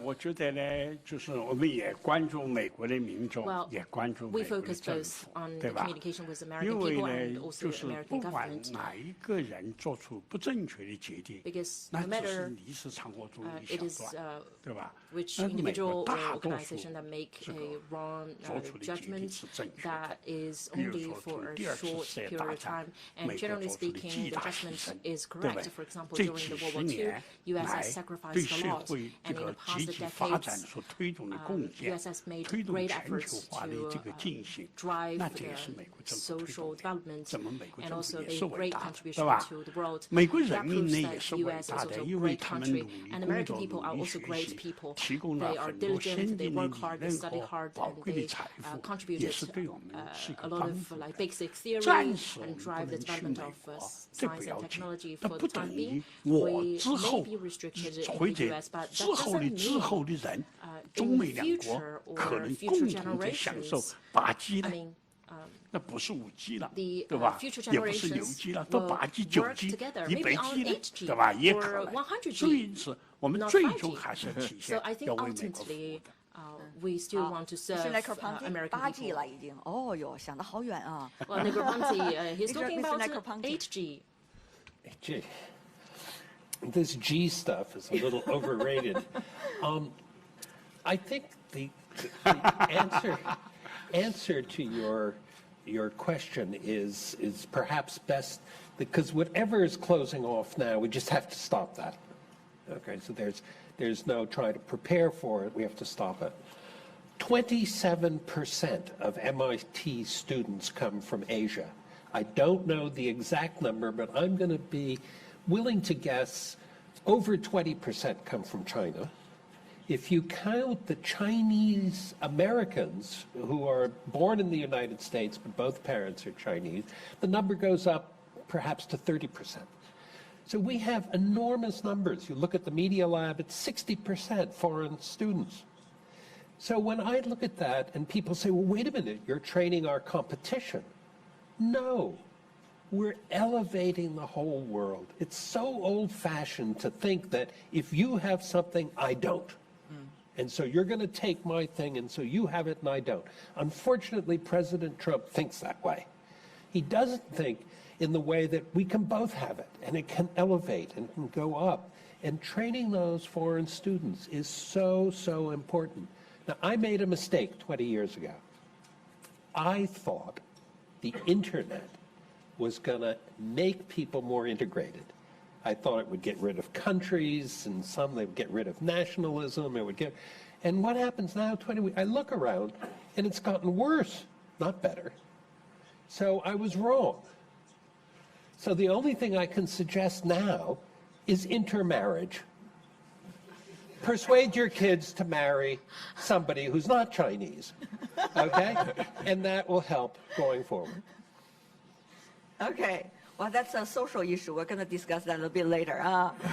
我觉得呢，就是我们也关注美国的民众， Well, 也关注 we 美国的 focus 政 both 府， on 对 the 吧？ communication with American 因为 people 呢 and，also 就是 American 不管 government. 哪一个人做出不正确的决定， Because 那 no 只是 matter 历史长河中的一 it 小 is 段，对吧？ which 那美 individual 国 or 大多数 organization that make 这个 a wrong 做出的决定 judgment 是正确的。 that is 比如 only 说 for 从 a 第二次 short 世界 period 大 of 战 time, 美 and 国 generally 做出的 speaking, 巨 the 大牺 judgment 牲， is 对不 correct. 对？ For example, 这 during 几 the 十 World War II, 年 US 来 has 对 sacrificed a 社 lot, 会这 and in 个 the past 集体发展 decades, 所推动的贡献， US has made 推动 great 全球 efforts 化的这个 to 进行， drive 那这也是美国政府推 social 动的。 development 咱们美国 and 政府 also 也 a 是伟 great 大的，对 contribution 吧？ to the world. 美国 That 人民 proves 呢也 that 是伟 US 大 is 的， also a 因为 great 他们 country, 努力 and 工 American 作， people are 努力 also 学 great 习， people. 提供 They 了 are 很多 diligent, 先 they 进的 work 理 hard, they 论 study 和 hard, 宝 and 贵的 they 财富，也 contributed 是对我们是一 a 个 lot 帮 of 助的。 like basic theory 暂时我 and 们不 drive the 能去 development 美 of 国，这 science 不 and 要紧。 technology 那 for 不 the 等 time 于 being. 我 We 之 may 后 be restricted 或 in the 者 US, but 之 that 后的 doesn't 之后 mean 的人， in 中 the 美两国 future 可 or 能 future 共同的享受 generations, 8G I 呢？ mean, 那不是5G 了， the 对吧？ future 也不是 generations 6G 了，都 will 8G、 work 9G、 together, 100G maybe on 了， 8G 对吧？也 or 可能。 100G, 所以因此，我们 not 最 5G. 终还是体 So 现 I think 要为美国服务 ultimately, 的。we still want to serve American8G 了 people. 已经，哦哟，想得好远啊。Well, Negroponte, he's talking Mr. about Negroponte. 8G. Gee, this G stuff is a little overrated. I think the answer to your question is perhaps best, because whatever is closing off now, we just have to stop that. Okay, so there's no trying to prepare for it. We have to stop it. 27% of MIT students come from Asia. I don't know the exact number, but I'm going to be willing to guess over 20% come from China. If you count the Chinese Americans who are born in the United States, but both parents are Chinese, the number goes up perhaps to 30%. So we have enormous numbers. You look at the Media Lab, it's 60% foreign students. So when I look at that and people say, well, wait a minute, you're training our competition. No, we're elevating the whole world. It's so old-fashioned to think that if you have something, I don't. And so you're going to take my thing, and so you have it and I don't. Unfortunately, President Trump thinks that way. He doesn't think in the way that we can both have it, and it can elevate and can go up. And training those foreign students is so, so important. Now, I made a mistake 20 years ago. I thought the internet was going to make people more integrated. I thought it would get rid of countries, and some they would get rid of nationalism. And what happens now? I look around, and it's gotten worse, not better. So I was wrong. So the only thing I can suggest now is intermarriage. Persuade your kids to marry somebody who's not Chinese, okay? And that will help going forward. Okay. Well, that's a social issue. We're going to discuss that a little bit later.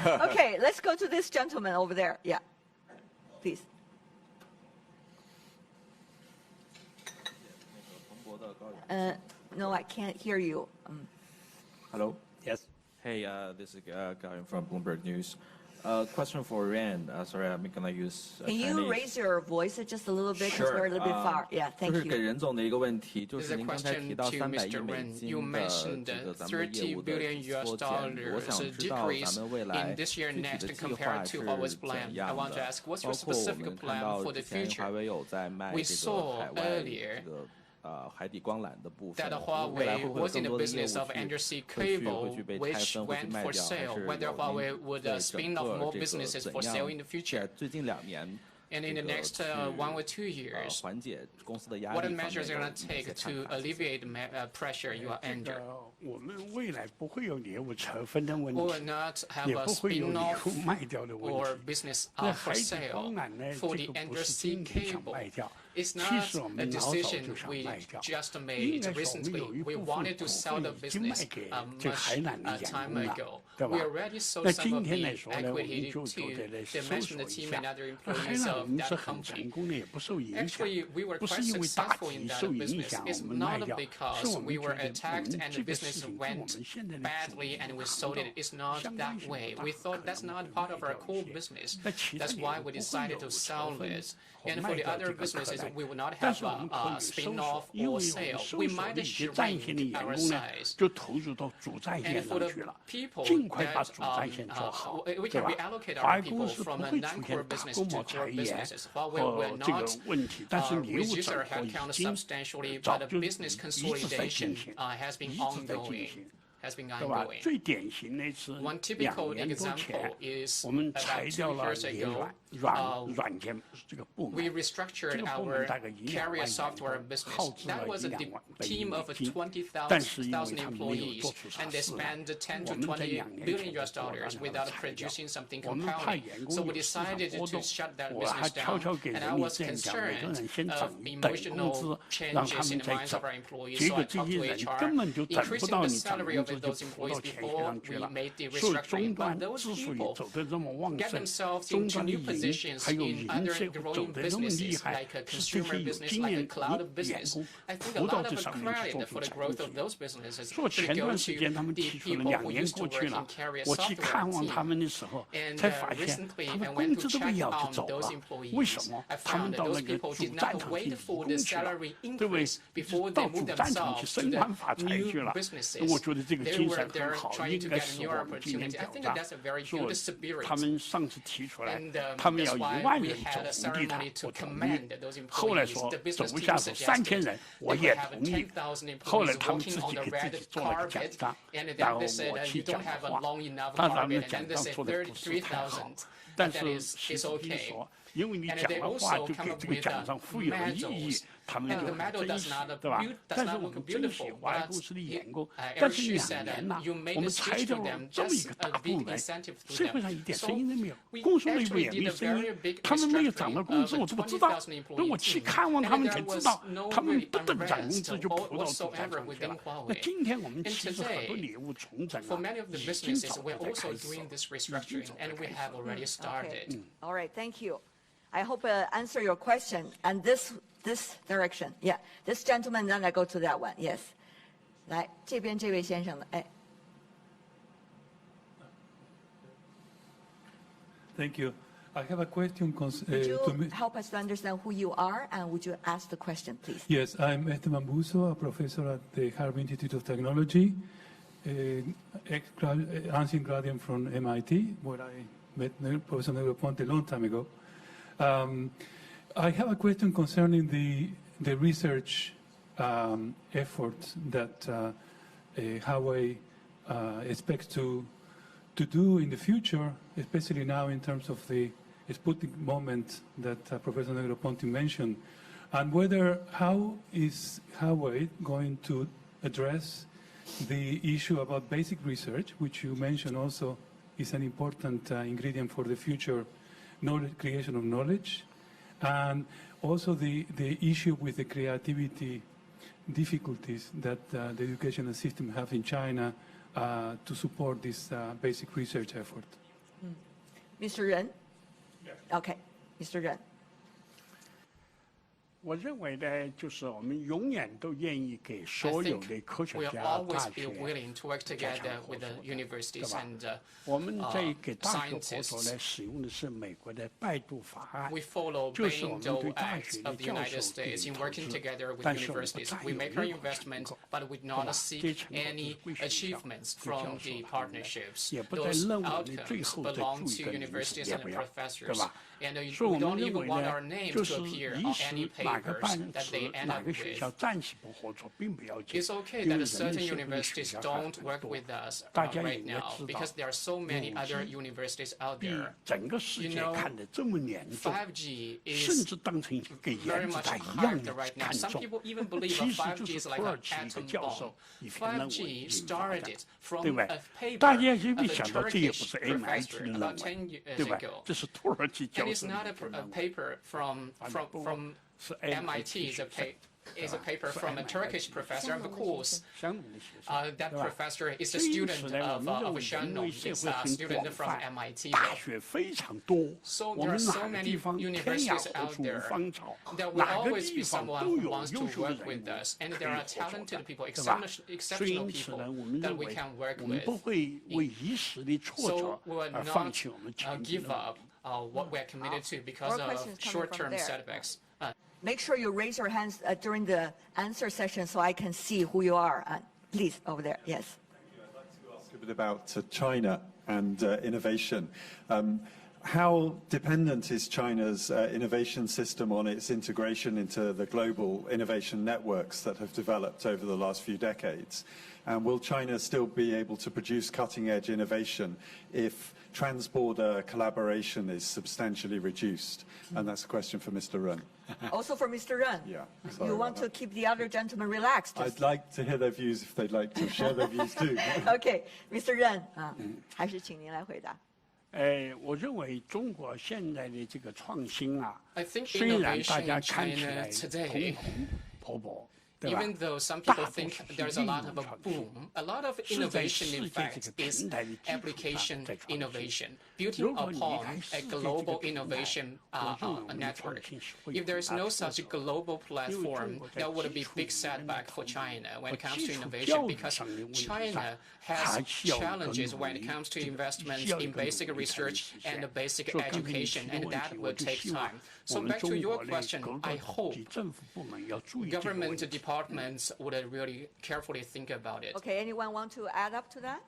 Okay, let's go to this gentleman over there. Yeah, please. No, I can't hear you. Hello. Yes. Hey, this is Gavin from Bloomberg News. Question for Ren. Sorry, I'm gonna use. Can you raise your voice just a little bit because we're a little bit far? Yeah, thank 就是给 you. 任总的一个问题，就 There's 是 a 您刚才 question 提到 to 300 亿 Mr. 美 Ren. 金 You 的 mentioned 这个咱们的业 $30 务的 billion 缩减，我 US 想 dollars 知道 decrease 咱们未来 in this year 具体 next 的计 compared 划 to 是 Huawei's 怎 plan. I 样 want to 的？ ask, what's 包 your 括我 specific 们看 plan 到 for 之 the 前 future? 华为有在卖 We 这个 saw 海外 earlier 这个海底光缆的部分， that 未来 Huawei 会不会有 was in 更 the 多的业务 business of undersea 会 cable, 去被拆 which 分，会去 went 卖 for 掉，还 sale, 是 whether 有 Huawei 您 would 对 spin 整 off 个 more 这个 businesses 怎 for 样 sale in the 在 future. 最近2年 And in the 这个 next 去 1 or 2 years, 缓解公司的压 what 力方面 measures are 有 you 哪 going to 些 take 看 to 法？谢谢。 alleviate the pressure you are 这 under? 个我们未来不会有业务拆分的问 We 题 will，not have 也 a 不会有业 spin-off 务卖掉的问 or 题。 business 那 for 海底 sale 光缆呢， for 这 the 个不是 undersea 今天想 cable. 卖掉， It's 其 not 实我 a 们老早 decision 就想 we 卖掉。 just 应 made 该说我们 recently. 有一 We 部分 wanted to 股 sell 份 the 已经卖 business 给这个海 much 缆的员 time 工了， ago. 对 We 吧？ already sold 那 some 今 of 天 the 来说呢，我们 equity 就 to 做的来 the 搜 management 索一 team 下 and other。那海 employees 缆 of 我们是 that 很成 company. 功的，也不受影响， Actually, we were 不 quite 是因为大 successful 体 in that 受影 business. 响 It's 我们卖 not 掉，是 because 我 we 们觉 were 得我 attacked 们 and 这 the 个事 business 情跟我 went 们现在的 badly and we 处 sold 境 it. It's not 相当 that 性 way. 不大， We 可 thought 能 that's 会 not part of our 卖 core 掉一些。 business. 那其他 That's 业 why 务 we 不会 decided 有 to 拆 sell 分 this. 和 And 卖 for the 掉 other 这个可 businesses, 能， we will not 但 have 是我们可 a 以搜 spin 索 off，因 or 为我们 sale. 搜 We 索 might 的一些在线的 shrink 员 our 工呢， size. 就投入到主在 And 线 for 上 the 去了， people 尽快把 that 主在线做好， we 对 can 吧？ reallocate 华 our 为公 people 司不 from a 会出 non-core 现大 business 规 to 模裁 core 员 businesses. Huawei will 和这个 not 问题，但是业务 reduce 整 our 合已 headcount 经 substantially, 早 but the 就 business 一直在进 consolidation 行， has 一 been 直在进 ongoing. 行。 Has been 对吧？ ongoing. 最典型的是 One 2 typical 年多 example 前， is 我们 about 裁 2掉了 years 联 ago. 软件这个部 We 门，这 restructured 个部 our 门大概1-2 carrier 万 software 员工， business. 耗资 That 了 was a 1-2万的 team of 美金， 20,000 但是因为他们没有 employees, 做出啥 and they 事来， spent 10 to 我们在 20 2年 billion 前 US 就果断 dollars 把它 without 裁掉。 producing something 我们怕 compelling. 员 So 工 we 有市场 decided 波 to 动， shut that 我还 business 悄 down. 悄给 And 人 I 力 was 这样讲，每个 concerned 人先 of 挣一等工 emotional 资，让 changes 他 in 们 the 再 minds 走 of our。employees. 结 So 果 I 这 talked 些 to 人 HR, 根本就挣不 increasing 到 the 你涨 salary 工 of 资，就 those 投到 employees 前线 before 上去 we 了。 made the 所以终 restructuring. But 端 those 之所以 people 走得这么旺 get 盛， themselves 终 into 端的 new 业务 positions in other growing businesses like a consumer business, like a cloud business. I think a lot of the credit for the growth of those businesses should go to the people who used to work in carrier software team. And recently, I went to check on those employees. I found that those people did not wait for the salary increase before they moved themselves to the new businesses. They were there trying to get a new opportunity. I think that's a very good spirit. And that's why we had a ceremony to commend those employees. The business team suggested they would have 10,000 employees walking on the red carpet, and then they said you don't have a long enough carpet, and then they said 33,000. And that is okay. And they also come up with medals. And the medal does not look beautiful, but Eric Xu said that you made a speech to them, just a big incentive to them. So we actually did a very big restructuring of 20,000 employee team, and there was no really unrest whatsoever within Huawei. And today, for many of the businesses, we're also doing this restructuring, and we have already started. Okay. All right, thank you. I hope I answer your question. And this direction, yeah. This gentleman, then I go to that one. Yes. 来，这边这位先生的，哎。Thank you. I have a question. Would you help us to understand who you are, and would you ask the question, please? Yes, I'm Esteban Buso, a professor at the Harvard Institute of Technology, ancient graduate from MIT, where I met Professor Negroponte a long time ago. I have a question concerning the research efforts that Huawei expects to do in the future, especially now in terms of the Sputnik moment that Professor Negroponte mentioned, and how is Huawei going to address the issue about basic research, which you mentioned also is an important ingredient for the future creation of knowledge, and also the issue with the creativity difficulties that the educational system have in China to support this basic research effort. Mr. Ren? Yes. Okay, Mr. Ren. 我认为呢，就是我们永远都愿意给所有的科学家、大学加强合作，对吧？我们在给大学合作呢，使用的是美国的拜杜法案，就是我们对大学的教授给予投资，但是我们不再有任何成果，对吧？这成果都归学校、给教授他们的，也不再认为你最后再注意个名字也不要，对吧？所以我们认为呢，就是即使哪个班次、哪个学校暂时不合作，并不要紧，因为人的社会学会学校太多，大家也知道，比整个世界看得这么严重，甚至当成一个原子弹一样的看重，其实就是土耳其一个教授一篇论文引发的，对不对？大家也没想到，这也不是 MIT 的论文，对吧？这是土耳其教授。It's not a paper from MIT. Is a paper from a Turkish professor. Of course, that professor is a student of Shannon, is a student from MIT. So there are so many universities out there. There will always be someone who wants to work with us, and there are talented people, exceptional people that we can work with. So we will not give up what we are committed to because of short-term setbacks. Make sure you raise your hands during the answer session so I can see who you are. Please, over there. Yes. Thank you. I'd like to ask a bit about China and innovation. How dependent is China's innovation system on its integration into the global innovation networks that have developed over the last few decades? And will China still be able to produce cutting-edge innovation if trans-border collaboration is substantially reduced? And that's a question for Mr. Ren. Also for Mr. Ren. Yeah. You want to keep the other gentlemen relaxed? I'd like to hear their views if they'd like to share their views too. Okay, Mr. Ren, 还是请您来回答。我认为中国现在的这个创新啊，虽然大家看起来红红火火， Even though some people think there's a lot of a boom, a lot of innovation, in fact, is application innovation, building upon a global innovation network. If there's no such global platform, that would be a big setback for China when it comes to innovation, because China has challenges when it comes to investments in basic research and basic education, and that will take time. So back to your question, I hope government departments would really carefully think about it. Okay, anyone want to add up to that?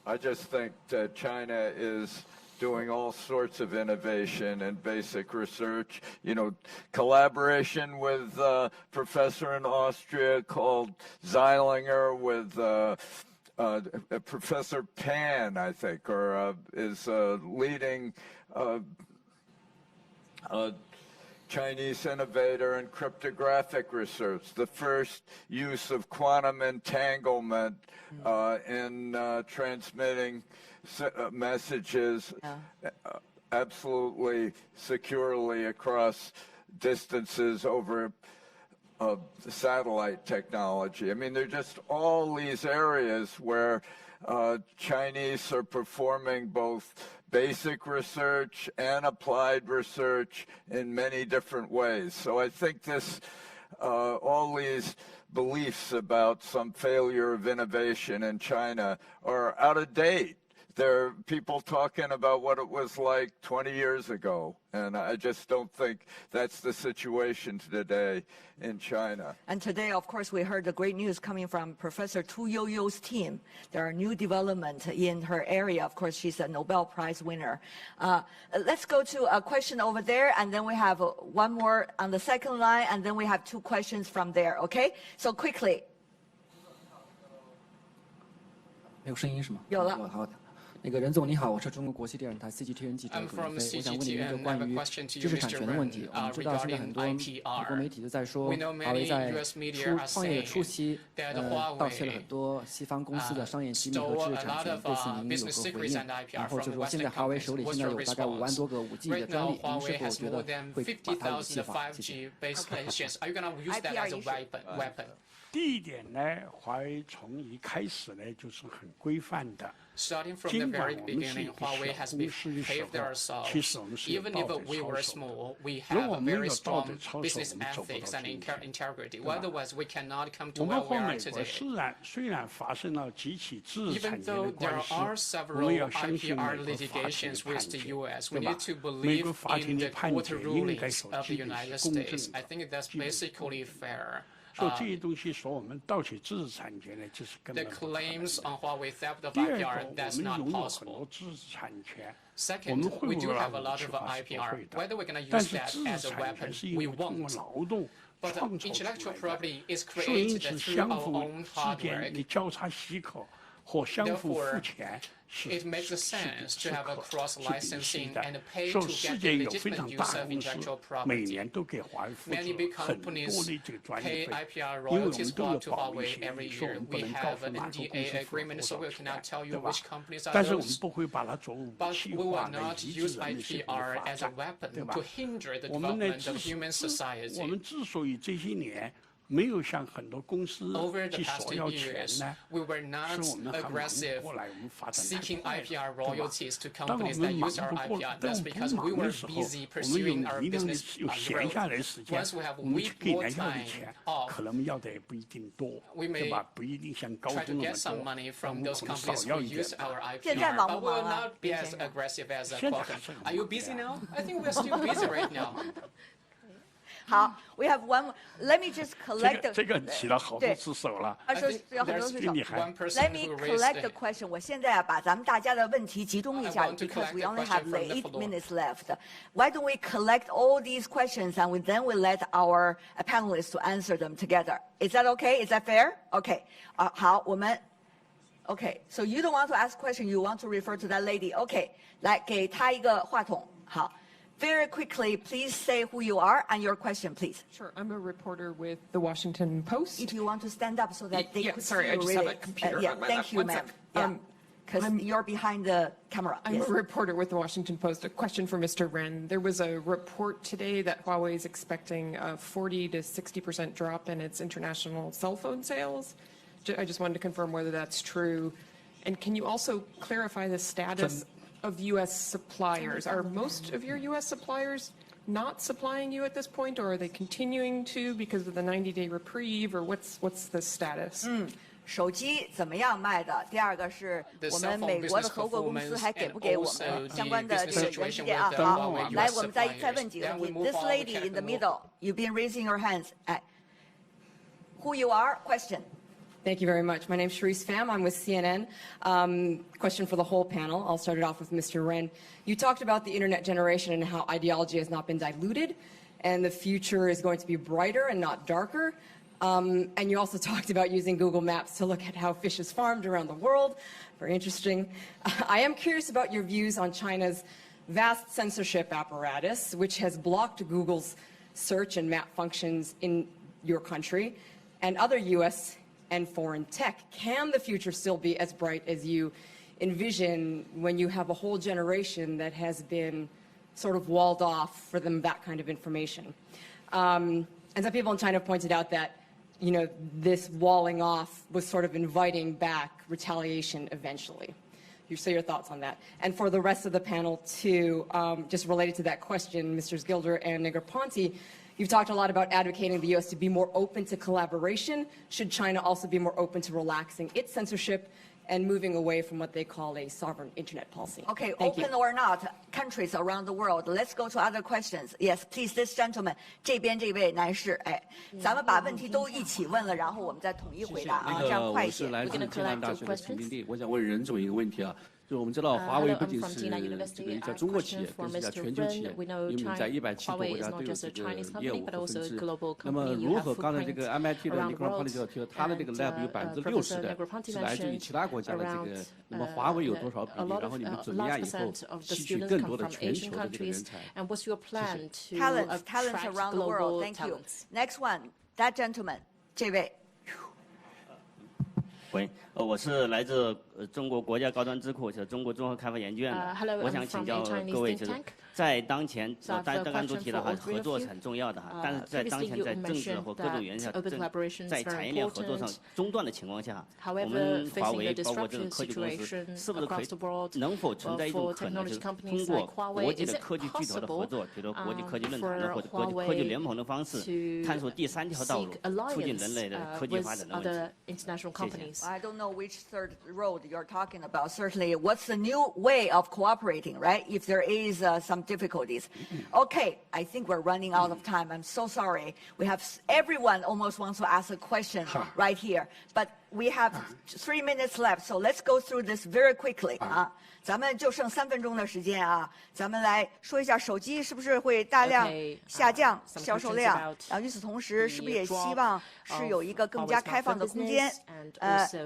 I just think that China is doing all sorts of innovation and basic research. You know, collaboration with a professor in Austria called Zeilinger, with Professor Pan, I think, or is leading Chinese innovator in cryptographic research, the first use of quantum entanglement in transmitting messages absolutely securely across distances over satellite technology. I mean, there are just all these areas where Chinese are performing both basic research and applied research in many different ways. So I think this, all these beliefs about some failure of innovation in China are out of date. There are people talking about what it was like 20 years ago, and I just don't think that's the situation today in China. And today, of course, we heard the great news coming from Professor Tu Youyou's team. There are new developments in her area. Of course, she's a Nobel Prize winner. Let's go to a question over there, and then we have one more on the second line, and then we have two questions from there, okay? So quickly. 没有声音是吗？有了。好的。那个任总你好，我是中国国际电视台 CGTN 记者葛云飞，我想问您一个关于知识产权的问题。我们知道现在很多美国媒体都在说，华为在创业的初期，盗窃了很多西方公司的商业机密和知识产权。对此您有何回应？然后就是说，现在华为手里现在有大概5万多个5G 的专利，您是否觉得会把它武器化？谢谢。第一点呢，华为从一开始呢就是很规范的。 Starting from the very beginning, Huawei has behaved ourselves. Even if we were small, we have a very strong business ethics and integrity. Otherwise, we cannot come to where we are today. Even though there are several IPR litigations with the U.S., we need to believe in the court rulings of the United States. I think that's basically fair. The claims on Huawei theft of IPR, that's not possible. Second, we do have a lot of IPR. Whether we're going to use that as a weapon, we won't. But intellectual property is created through our own hard work. Therefore, it makes sense to have a cross-licensing and pay to get the legitimate use of intellectual property. Many big companies pay IPR royalties to Huawei every year. We have an NDA agreement, so we cannot tell you which companies are those. But we will not use IPR as a weapon to hinder the development of human society. Over the past 2 years, we were not aggressive seeking IPR royalties to companies that use our IPR. That's because we were busy pursuing our business growth. Once we have more time off, we may try to get some money from those companies who use our IPR, but we will not be as aggressive as Qualcomm. Are you busy now? I think we're still busy right now. 好 ，we have one. Let me just collect. 这个起了好多只手了。他说有很多只手。Let me collect the question. 我现在把咱们大家的问题集中一下 ，because we only have 8 minutes left. Why don't we collect all these questions and then we let our panelists to answer them together? Is that okay? Is that fair? Okay. 好，我们 Okay. So you don't want to ask question. You want to refer to that lady. Okay. 来给她一个话筒。好。 Very quickly, please say who you are and your question, please. Sure, I'm a reporter with the Washington Post. If you want to stand up so that they could sorry, see I you just really. have a computer Yeah, on my thank lap. you, One ma'am. sec. because you're behind the camera. I'm a reporter with the Washington Post. A question for Mr. Ren. There was a report today that Huawei is expecting a 40 to 60% drop in its international cell phone sales. I just wanted to confirm whether that's true. And can you also clarify the status of U.S. suppliers? Are most of your U.S. suppliers not supplying you at this point, or are they continuing to because of the 90-day reprieve, or what's the status? 手机怎么样卖的？第二个是我们美国的合作公司还给不给我们相关的这个原事件啊？好，来，我们再问几个问题。This lady in the middle, you've been raising your hands. Who you are? Question. Thank you very much. My name is Sharice Pham. I'm with CNN. Question for the whole panel. I'll start it off with Mr. Ren. You talked about the internet generation and how ideology has not been diluted, and the future is going to be brighter and not darker. And you also talked about using Google Maps to look at how fish is farmed around the world. Very interesting. I am curious about your views on China's vast censorship apparatus, which has blocked Google's search and map functions in your country and other U.S. and foreign tech. Can the future still be as bright as you envision when you have a whole generation that has been sort of walled off for them that kind of information? And some people in China have pointed out that, you know, this walling off was sort of inviting back retaliation eventually. So your thoughts on that. And for the rest of the panel too, just related to that question, Mr. Gilder and Negroponte, you've talked a lot about advocating the U.S. to be more open to collaboration. Should China also be more open to relaxing its censorship and moving away from what they call a sovereign internet policy? Okay, open or not, countries around the world. Let's go to other questions. Yes, please, this gentleman. 这边这位男士，咱们把问题都一起问了，然后我们再统一回答啊，这样快一些。我是来自暨南大学的陈明利，我想问任总一个问题啊。就我们知道，华为不仅是这个一家中国企业，更是一家全球企业，因为在170多国家都有这个业务和分支。那么，如何刚才这个 MIT 的 Negroponte 就提到，它的这个 lab 有60%的是来自于其他国家的这个，那么华为有多少比例？然后你们怎么样以后吸取更多的全球的这个人才？Talents around the world. Thank you. Next one, that gentleman. 这位。喂，我是来自中国国家高端智库，是中国综合开发研究院的。我想请教各位，就是在当前，大家刚刚都提到哈，合作是很重要的哈，但是在当前在政治或各种原因下，在产业链合作上中断的情况下，我们华为包括这个科技公司，是不是可以能否存在一种可能，就是通过国际的科技巨头的合作，比如国际科技论坛或者国际科技联盟的方式，探索第三条道路，促进人类的科技发展的问题？谢谢。I don't know which third road you're talking about. Certainly, what's the new way of cooperating, right? If there is some difficulties. Okay, I think we're running out of time. I'm so sorry. We have everyone almost wants to ask a question right here, but we have 3 minutes left, so let's go through this very quickly. 咱们就剩3分钟的时间啊，咱们来说一下手机是不是会大量下降销售量，然后与此同时是不是也希望是有一个更加开放的空间，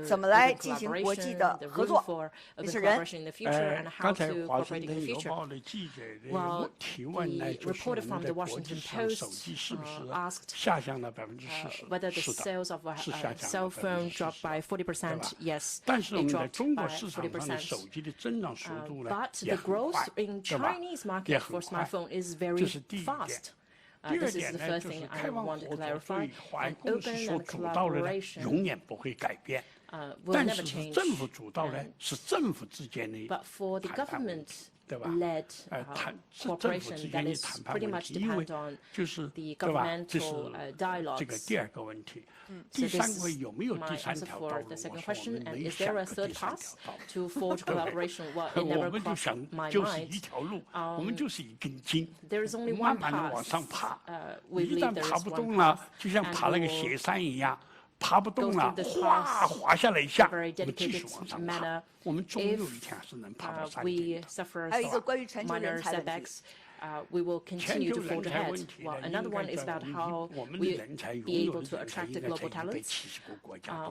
怎么来进行国际的合作？Mr. Ren，刚才华盛顿邮报的记者的提问呢，就是我们在国际上手机是不是下降了40%？是的，是下降了40%，对吧？但是我们在中国市场上的手机的增长速度呢也很快，对吧？也很快，这是第一点。第二点呢，就是开放合作对华为公司所主导的呢，永远不会改变。但是政府主导呢，是政府之间的谈判问题，对吧？是政府之间的谈判问题，因为就是对吧？这是这个第二个问题。第三个有没有第三条道路？我说我们没想过第三条道路，我们就想就是一条路，我们就是一根筋，慢慢的往上爬。一旦爬不动了，就像爬那个雪山一样。爬不动了，滑下来一下，我们继续往上爬。我们终有一天是能爬到山顶的。还有一个关于全球人才问题。we will continue to forge ahead. Well, another one is about how we be able to attract the global talents.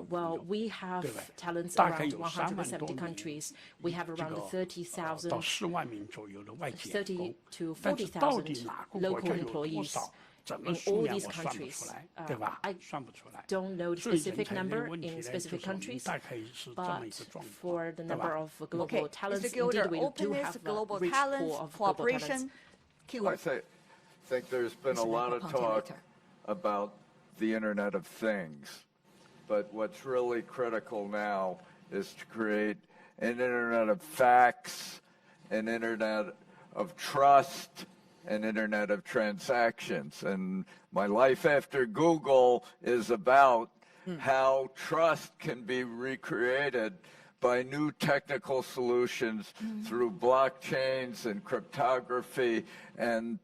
Well, we have talents around 170 countries. We have around 30,000, 30 to 40,000 local employees. in all these countries. I don't know the specific number in specific countries, but for the number of global talents, indeed we do have a rich pool of global talents. I think there's been a lot of talk about the Internet of Things, but what's really critical now is to create an Internet of Facts, an Internet of Trust, an Internet of Transactions. And my life after Google is about how trust can be recreated by new technical solutions through blockchains and cryptography and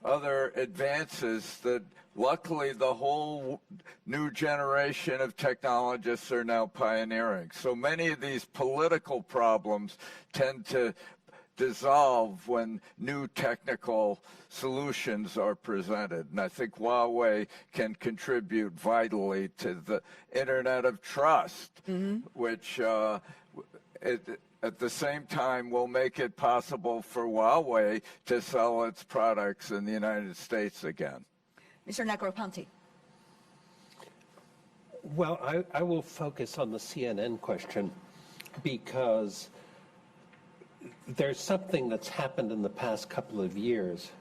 other advances that luckily the whole new generation of technologists are now pioneering. So many of these political problems tend to dissolve when new technical solutions are presented. And I think Huawei can contribute vitally to the Internet of Trust, which at the same time will make it possible for Huawei to sell its products in the United States again. Mr. Negroponte. Well, I will focus on the CNN question because there's something that's happened in the past couple of years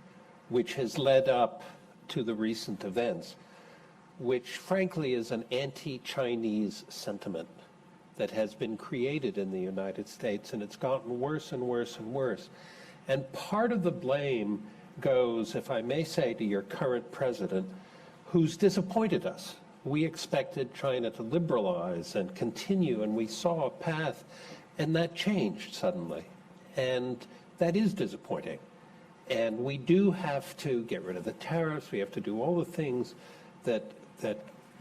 which has led up to the recent events, which frankly is an anti-Chinese sentiment that has been created in the United States, and it's gotten worse and worse and worse. And part of the blame goes, if I may say, to your current president, who's disappointed us. We expected China to liberalize and continue, and we saw a path, and that changed suddenly. And that is disappointing. And we do have to get rid of the tariffs. We have to do all the things that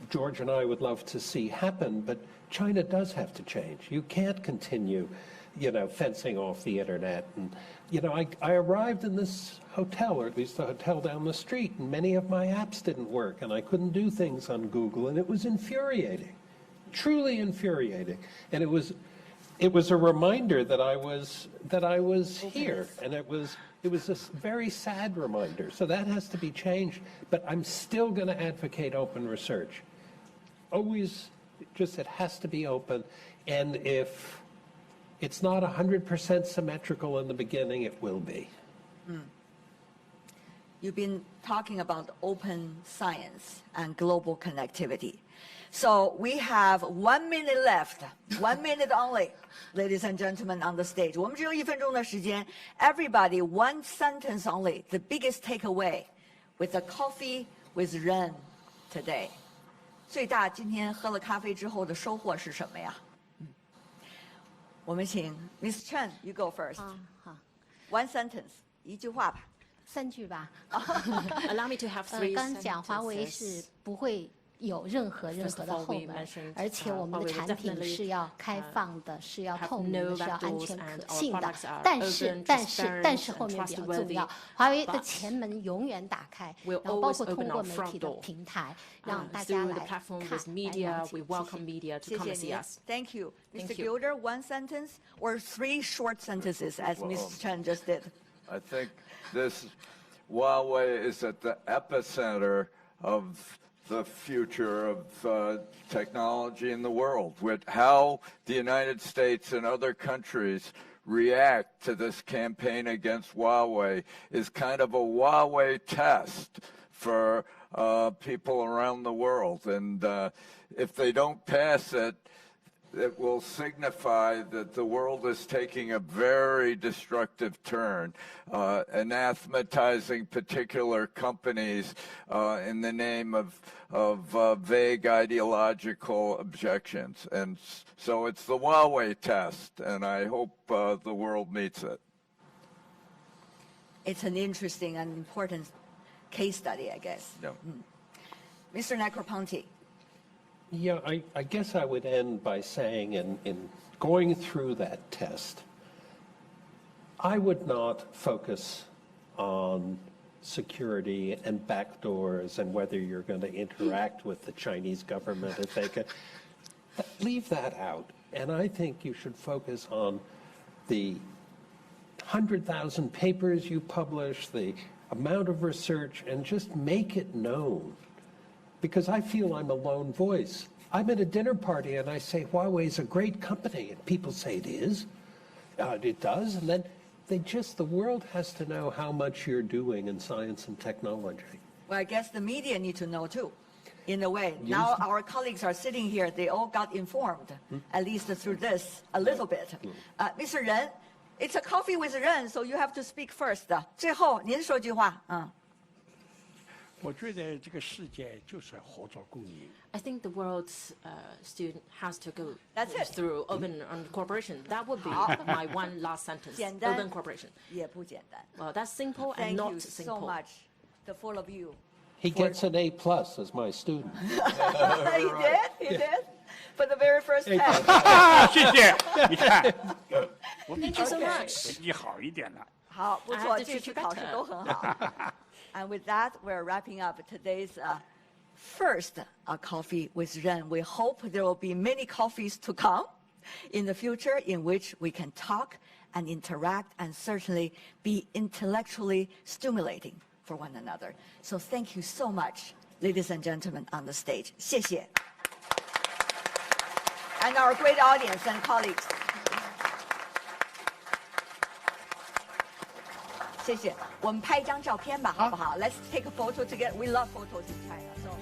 George and I would love to see happen, but China does have to change. You can't continue, fencing off the internet. And, I arrived in this hotel, or at least the hotel down the street, and many of my apps didn't work, and I couldn't do things on Google, and it was infuriating, truly infuriating. And it was a reminder that I was here, and it was a very sad reminder. So that has to be changed, but I'm still going to advocate open research. Always, it has to be open, and if it's not 100% symmetrical in the beginning, it will be. You've been talking about open science and global connectivity. So we have 1 minute left, 1 minute only, ladies and gentlemen on the stage. 我们只有1分钟的时间. Everybody, one sentence only, the biggest takeaway with the coffee with Ren today. 最大今天喝了咖啡之后的收获是什么呀？我们请 Miss Chen, you go first. 好 One sentence, 一句话吧。3句吧。Allow me to have 3 刚讲华为是不会有任何的后门，而且我们的产品是要开放的，是要透明的，是要安全可信的。但是后面比较重要，华为的前门永远打开，然后包括通过媒体的平台，让大家来看。谢谢。Thank you, Mr. Gilder. One sentence or 3 short sentences, as Ms. Chen just did. I think this Huawei is at the epicenter of the future of technology in the world, with how the United States and other countries react to this campaign against Huawei is kind of a Huawei test for people around the world. And if they don't pass it, it will signify that the world is taking a very destructive turn, anathematizing particular companies in the name of vague ideological objections. And so it's the Huawei test, and I hope the world meets it. It's an interesting and important case study, I guess. Yeah. Mr. Negroponte. Yeah, I guess I would end by saying in going through that test, I would not focus on security and backdoors and whether you're going to interact with the Chinese government if they can. Leave that out. And I think you should focus on the 100,000 papers you publish, the amount of research and just make it known. Because I feel I'm a lone voice. I'm at a dinner party and I say Huawei is a great company, and people say it is. It does, and then the world has to know how much you're doing in science and technology. Well, I guess the media need to know too, in a way. Now our colleagues are sitting here, they all got informed, at least through this, a little bit. Mr. Ren, it's a coffee with Ren, so you have to speak first. 最后您说句话。我觉得这个世界就是合作共赢。I think the world's student has to go through open cooperation. That would be my one last sentence. Open cooperation. 也不简单。Well, that's simple and not simple. Thank you so much, the four of you. He gets an A+ as my student. He did? For the very first time. 谢谢。你看， Thank you so much. 成绩好一点了。好，不错，这次考试都很好。And with that, we're wrapping up today's first Coffee with Ren. We hope there will be many coffees to come in the future in which we can talk and interact and certainly be intellectually stimulating for one another. So thank you so much, ladies and gentlemen on the stage. 谢谢. And our great audience and colleagues. 谢谢，我们拍一张照片吧，好不好？Let's take a photo together. We love photos in China. So.